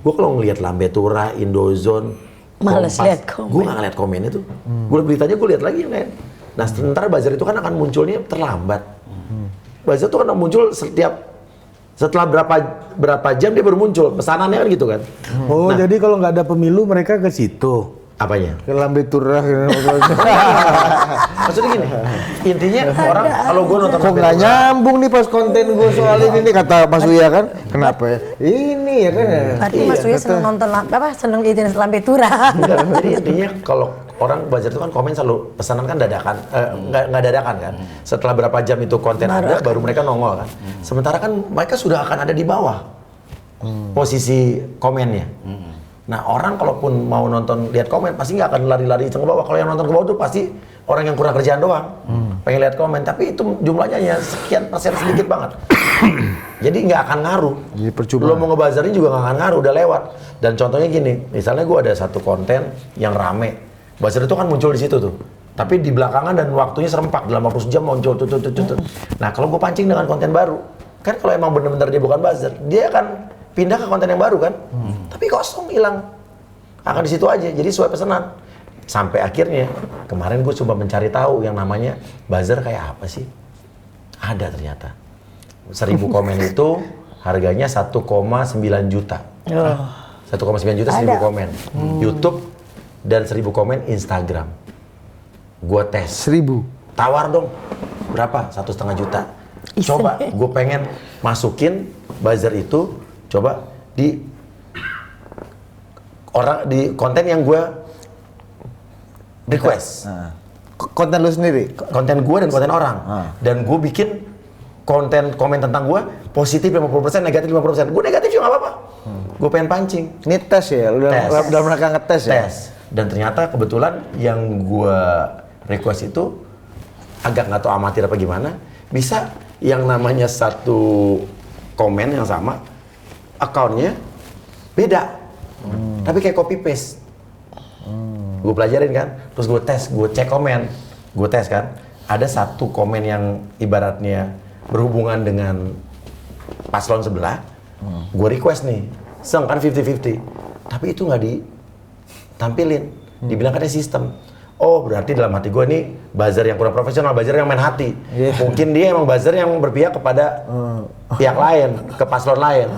Gue kalau ngelihat Lambe Tura, Indozone, males lihat komen. Gue nggak ngeliat komen itu. Gue beritanya gue lihat lagi yang lain. Nah sementara buzzer itu kan akan munculnya terlambat. Buzzer itu kan muncul setelah berapa jam dia baru muncul, pesanannya kan gitu kan. Oh, jadi kalau nggak ada pemilu mereka ke situ. Apanya? Ke Lambe Tura. Maksudnya gini, intinya orang kalau gue nonton Kok nggak nyambung nih pas konten gue soal ini nih, kata Mas Uya kan? Kenapa ya? Ini ya kan? Berarti Mas Uya seneng nonton seneng itu Lambe Tura. Jadi intinya kalau orang buzzer itu kan komen selalu pesanan kan dadakan, nggak dadakan kan. Setelah berapa jam itu konten ada, baru mereka nongol kan. Sementara kan mereka sudah akan ada di bawah posisi komennya. Nah orang kalaupun mau nonton lihat komen pasti nggak akan lari-lari ke bawah. Kalau yang nonton ke bawah tuh pasti orang yang kurang kerjaan doang, pengen lihat komen. Tapi itu jumlahnya hanya sekian persen, sedikit banget. Jadi nggak akan ngaruh. Jadi percuma. Lo mau ngebuzzerin juga nggak akan ngaruh, udah lewat. Dan contohnya gini, misalnya gue ada satu konten yang rame, buzzer itu kan muncul di situ tuh. Tapi di belakangan dan waktunya serempak, dalam waktu sejam muncul tuh. Nah kalau gue pancing dengan konten baru, kan kalau emang bener-bener dia bukan buzzer, dia akan pindah ke konten yang baru kan. Tapi kosong, hilang. Akan di situ aja, jadi sesuai pesanan. Sampai akhirnya, kemarin gue coba mencari tahu yang namanya buzzer kayak apa sih. Ada ternyata. 1000 komen itu harganya 1,9 juta. 1,9 juta 1000 komen. YouTube dan 1000 komen Instagram. Gua tes. 1000. Tawar dong. Berapa? 1,5 juta. Coba, gue pengen masukin buzzer itu, coba di konten yang gue request. Konten lu sendiri? Konten gue dan konten orang. Dan gue bikin konten komen tentang gue positif 50%, negatif 50%. Gue negatif juga gak apa-apa. Gue pengen pancing. Ini tes ya? Dalam rangka ngetes ya? Tes. Dan ternyata kebetulan yang gue request itu agak nggak tahu amatir apa gimana, bisa yang namanya satu komen yang sama, akunnya beda. Tapi kayak copy paste. Gue pelajarin kan, terus gue tes, gue cek komen, gue tes kan, ada satu komen yang ibaratnya berhubungan dengan paslon sebelah, gue request nih, kan 50-50, tapi itu nggak ditampilin, dibilang katanya sistem. Oh berarti dalam hati gue nih buzzer yang kurang profesional, buzzer yang main hati. Mungkin dia emang buzzer yang berpihak kepada pihak lain, ke paslon lain.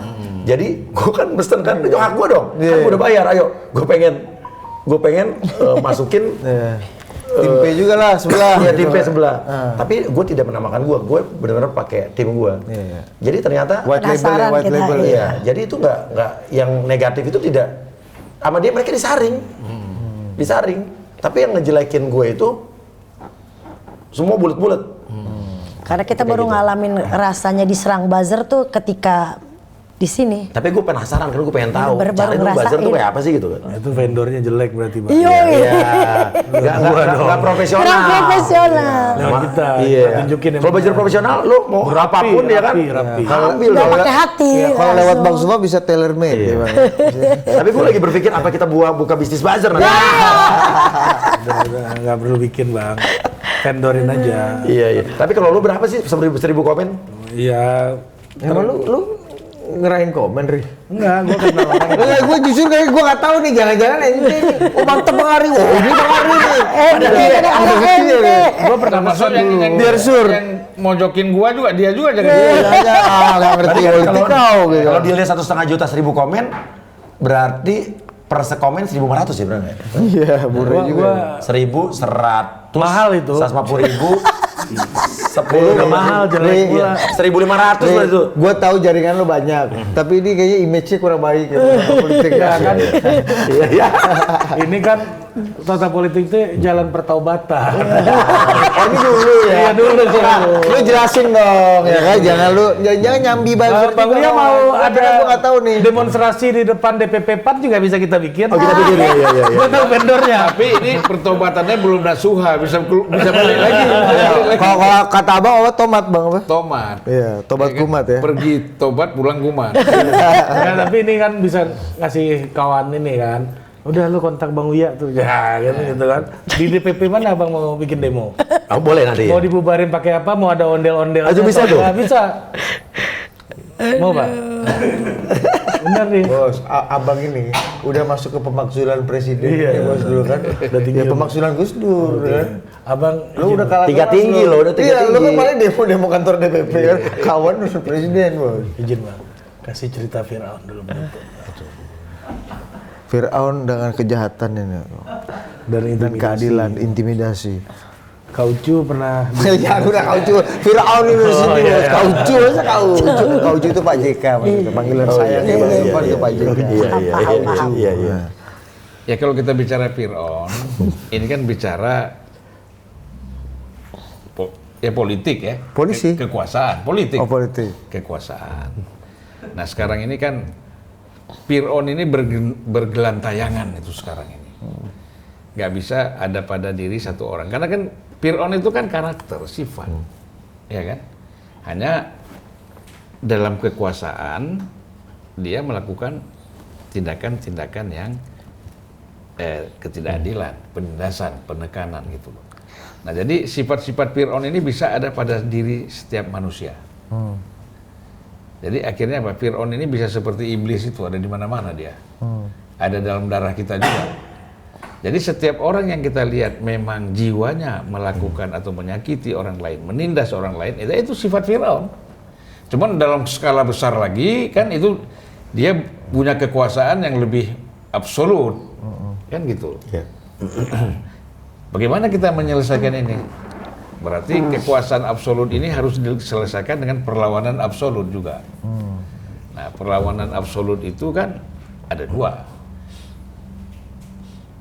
Jadi gue kan pesen kan, itu hak gue dong, kan gue udah bayar, ayo, gue pengen masukin tim P juga lah sebelah. Iya, tim P sebelah. Tapi gue tidak menamakan gue benar-benar pakai tim gue. Jadi ternyata white label. Iya. Jadi itu nggak yang negatif itu tidak sama dia, mereka disaring. Tapi yang ngejelekin gue itu semua bulet-bulet. Karena kita baru ngalamin rasanya diserang buzzer tuh ketika di sini. Tapi gue penasaran, kan gue pengen tahu cara itu ngerasain. buzzer tuh kayak apa sih gitu kan. Nah, itu vendornya jelek berarti, Bang. Iya. Nggak profesional. Kurang profesional. Lewat kita, Iya. tunjukin yang Kalau buzzer profesional, lu mau berapapun ya kan, rapi. ambil Nggak dong. pakai hati. Kalau lewat Bang Suma bisa tailor made. Iya. Tapi gue lagi berpikir apa kita buka bisnis buzzer nanti. Udah, nggak perlu bikin, Bang. Vendorin aja. Iya. Tapi kalau lu berapa sih 1000 komen? Iya. Emang lu ngerahin komen, Ri? Enggak, gue kenal orang. Enggak, gue jujur kayak gue nggak tahu nih, jangan-jangan ente nih. Oh mantep Bang Ari, oh ini Bang Ari nih. Ada kecil ya. Gue pertama yang Biar sur. yang mojokin gua juga, dia juga jangan. Nggak ngerti politik kau gitu. Kalau dia lihat 1,5 juta 1000 komen, berarti per sekomen 1.500 ya benar nggak? Iya, murah juga. 1.100. Mahal itu. 150.000. 10 Udah mahal jelek pula. 1.500 lah itu. Gue tahu jaringan lu banyak, tapi ini kayaknya image-nya kurang baik gitu. Politik Ya kan. Iya. Ini kan tata politik itu jalan pertaubatan. Ini dulu ya. Iya dulu. Lu jelasin dong ya kan, jangan nyambi banget. Bang Uya mau ada gua nggak tahu nih. demonstrasi di depan DPP PAN juga bisa kita bikin. Oh, kita bikin ya. Gua tahu vendornya. Tapi ini pertobatannya belum nasuha, bisa balik lagi. Kalau kata abang, tomat bang apa? Tomat. Iya, tobat Ya kan? kumat ya. Pergi tobat pulang kumat. Ya, tapi ini kan bisa ngasih kawan ini kan. Udah lu kontak Bang Uya tuh. Ya, gitu kan. Di DPP mana Bang mau bikin demo? Oh, boleh nanti. Mau dibubarin pakai apa? Mau ada ondel-ondel? Itu bisa tuh? Bisa. Mau Pak? Bener nih. Bos, abang ini udah masuk ke pemakzulan presiden Iya. ya bos dulu kan. Udah tinggi. Ya pemakzulan Gus Dur kan. Abang Lu udah kalah Tingkat kelas tinggi lo, udah tingkat Iya, lu kan tinggi. kemarin demo kantor DPP kan. Kawan masuk presiden bos. izin Bang. Kasih cerita Firaun dulu Bang. Fir'aun dengan kejahatan ini Dan dan keadilan, intimidasi. Kaucu pernah Ya udah kaucu, Fir'aun ini di sini iya, bos. iya. Kaucu, masa kaucu? Kaucu itu Pak JK maksudnya. Panggilan saya nih bang Irfan itu Pak JK. Iya. Ya kalau kita bicara Fir'aun, ini kan bicara politik ya. Polisi. Kekuasaan, politik. Oh politik. Kekuasaan. Nah sekarang ini kan Fir'aun ini bergelantayangan itu sekarang ini. Nggak bisa ada pada diri satu orang. Karena kan Fir'aun itu kan karakter, sifat. Ya kan? Hanya dalam kekuasaan dia melakukan tindakan-tindakan yang ketidakadilan, penindasan, penekanan gitu loh. Nah jadi sifat-sifat Fir'aun ini bisa ada pada diri setiap manusia. Jadi akhirnya apa? Fir'aun ini bisa seperti iblis itu, ada di mana-mana dia. Ada dalam darah kita juga. Jadi setiap orang yang kita lihat memang jiwanya melakukan atau menyakiti orang lain, menindas orang lain, itu sifat Fir'aun. Cuman dalam skala besar lagi kan itu dia punya kekuasaan yang lebih absolut. Kan gitu. Bagaimana kita menyelesaikan ini? Berarti kekuasaan absolut ini harus diselesaikan dengan perlawanan absolut juga. Nah, perlawanan absolut itu kan ada dua.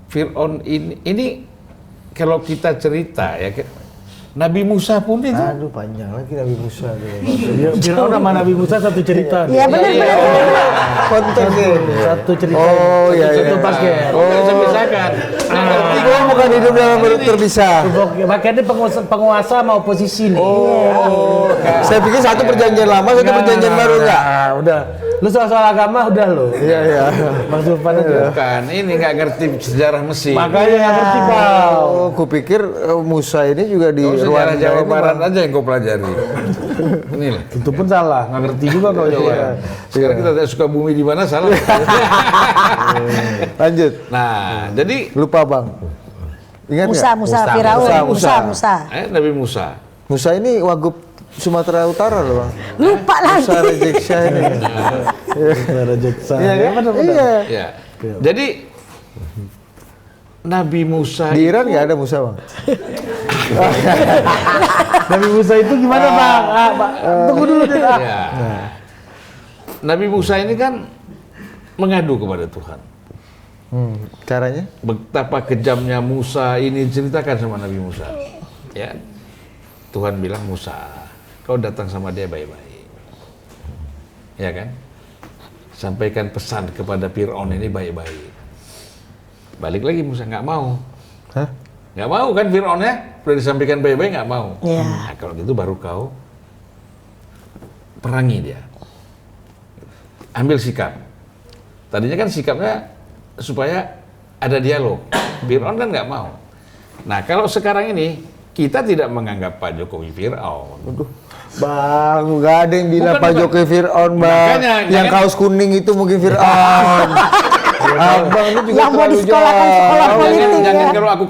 Fir'aun ini kalau kita cerita ya, Nabi Musa pun itu. Aduh panjang lagi Nabi Musa tuh. Firaun sama Nabi Musa satu cerita. Iya benar. Konten nih. Satu cerita. Oh iya iya. Satu paket. Oh, nggak bisa pisahkan. Gue bukan hidup dalam bentuk terpisah. Paketnya penguasa sama oposisi nih. Oh, saya pikir satu perjanjian lama, satu perjanjian baru enggak? Nah, udah. Lu soal agama udah lo. Iya iya. Bang Zulfan aja. Bukan, ini nggak ngerti sejarah Mesir. Makanya nggak ngerti kau. Oh, kupikir Musa ini juga di Kau ruang sejarah Jawa ini, Barat Bang. aja yang kau pelajari. Ini lah. Itu pun salah, nggak ngerti juga kau Jawa. Iya. Sekarang kita tak suka bumi di mana salah. Lanjut. Nah, jadi Lupa Bang. Ingat Musa, nggak? Musa, Firaun, Musa. Nabi Musa. Musa ini Wagub Sumatera Utara loh Bang. Lupa lagi. Musa Rejeksa ini. Rejeksa. Iya kan? Iya. Ya. Jadi Nabi Musa Di Iran nggak ada Musa Bang. Nabi Musa itu gimana Bang? Pak, tunggu dulu deh. Ya. Nabi Musa ini kan mengadu kepada Tuhan. Caranya? Betapa kejamnya Musa ini ceritakan sama Nabi Musa. Ya. Tuhan bilang, Musa, kau datang sama dia baik-baik. Ya kan? Sampaikan pesan kepada Fir'aun ini baik-baik. Balik lagi Musa, nggak mau. Hah? Nggak mau kan Fir'aunnya? Udah disampaikan baik-baik, nggak mau. Iya. Nah, kalau gitu baru kau perangi dia. Ambil sikap. Tadinya kan sikapnya supaya ada dialog. Fir'aun kan nggak mau. Nah, kalau sekarang ini kita tidak menganggap Pak Jokowi Fir'aun. Bang, nggak ada yang bilang Bukan, Pak bukan. Jokowi Fir'aun Bang. Makanya, Yang jangan- kaos kuning itu mungkin Fir'aun. Abang ini juga Yang mau terlalu disekolahkan jauh. sekolah Jangan, politik jangan ya. kalau aku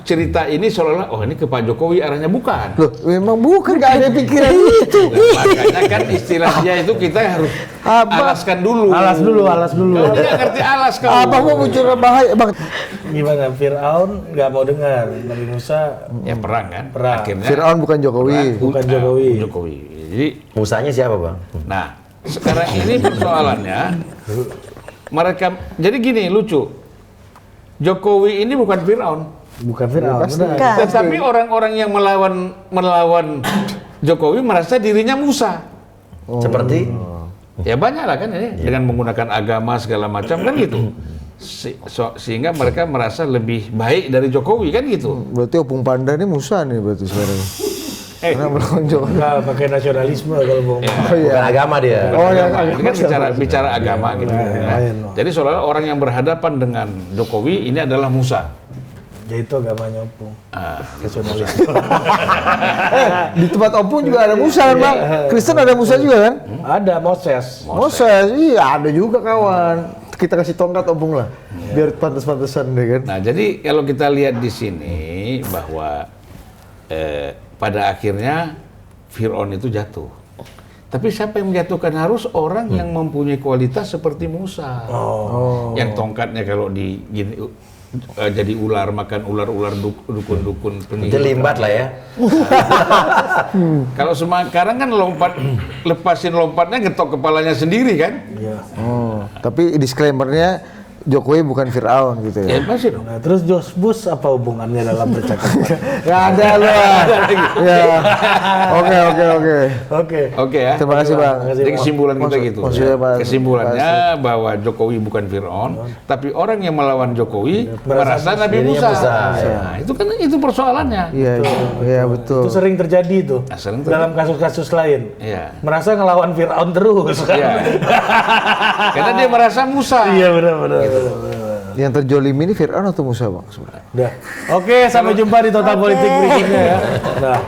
cerita ini seolah-olah oh ini ke Pak Jokowi arahnya bukan. Loh, memang bukan, nggak ada pikiran itu. Nah, makanya kan istilahnya itu kita harus alaskan dulu. Alas dulu. Kalau nggak ngerti alas kau. Abang mau muncul bahaya Bang. Gimana? Firaun nggak mau dengar. Nabi Musa Ya perang kan. Perang. Akhirnya Fir'aun bukan Jokowi. bukan Jokowi. Jokowi. Jadi Musanya siapa Bang? nah sekarang ini persoalannya mereka jadi gini lucu. Jokowi ini bukan Fir'aun. Bukan Fir'aun. Bukan. Tetapi orang-orang yang melawan Jokowi merasa dirinya Musa. Seperti Ya banyak lah kan ini dengan menggunakan agama segala macam kan gitu. Sehingga mereka merasa lebih baik dari Jokowi kan gitu. Berarti Opung Panda ini Musa nih berarti sekarang. Karena melawan Jokowi. Enggak pakai nasionalisme kalau mau. bukan agama dia. Oh ya, Ini kan bicara agama gitu. Jadi seolah-olah orang yang berhadapan dengan Jokowi ini adalah Musa. Ya itu agamanya Opung. Nasionalisme. Di tempat Opung juga ada Musa kan Bang? Kristen ada Musa juga kan? Ada Moses. Moses, iya ada juga kawan. Kita kasih tongkat Opung lah, biar pantas-pantasan deh kan. Nah, jadi kalau kita lihat di sini bahwa pada akhirnya Fir'aun itu jatuh. Tapi siapa yang menjatuhkan? Harus orang yang mempunyai kualitas seperti Musa. Yang tongkatnya kalau jadi ular, makan ular-ular dukun-dukun Itu limbat lah ya. Kalau sekarang kan lepasin lompatnya getok kepalanya sendiri kan? Oh, tapi disclaimer-nya Jokowi bukan Fir'aun gitu ya. Ya masih dong. Nah, terus George Bush apa hubungannya dalam percakapan? Gak ada loh. Ya. Oke. Oke ya. Terima kasih Bang. Jadi kesimpulan kita gitu. maksudnya, Pak, Kesimpulannya bahwa Jokowi bukan Fir'aun, tapi orang yang melawan Jokowi merasa Nabi Musa. Nah, itu kan itu persoalannya. Iya betul. Itu sering terjadi tuh. Sering terjadi. Dalam kasus-kasus lain. Iya. Merasa ngelawan Fir'aun terus. Iya. Karena dia merasa Musa. Iya benar. Yang terjolim ini Fir'aun atau Musa Bang sebenarnya? Udah. Oke, sampai jumpa di Total Politik berikutnya ya. Nah.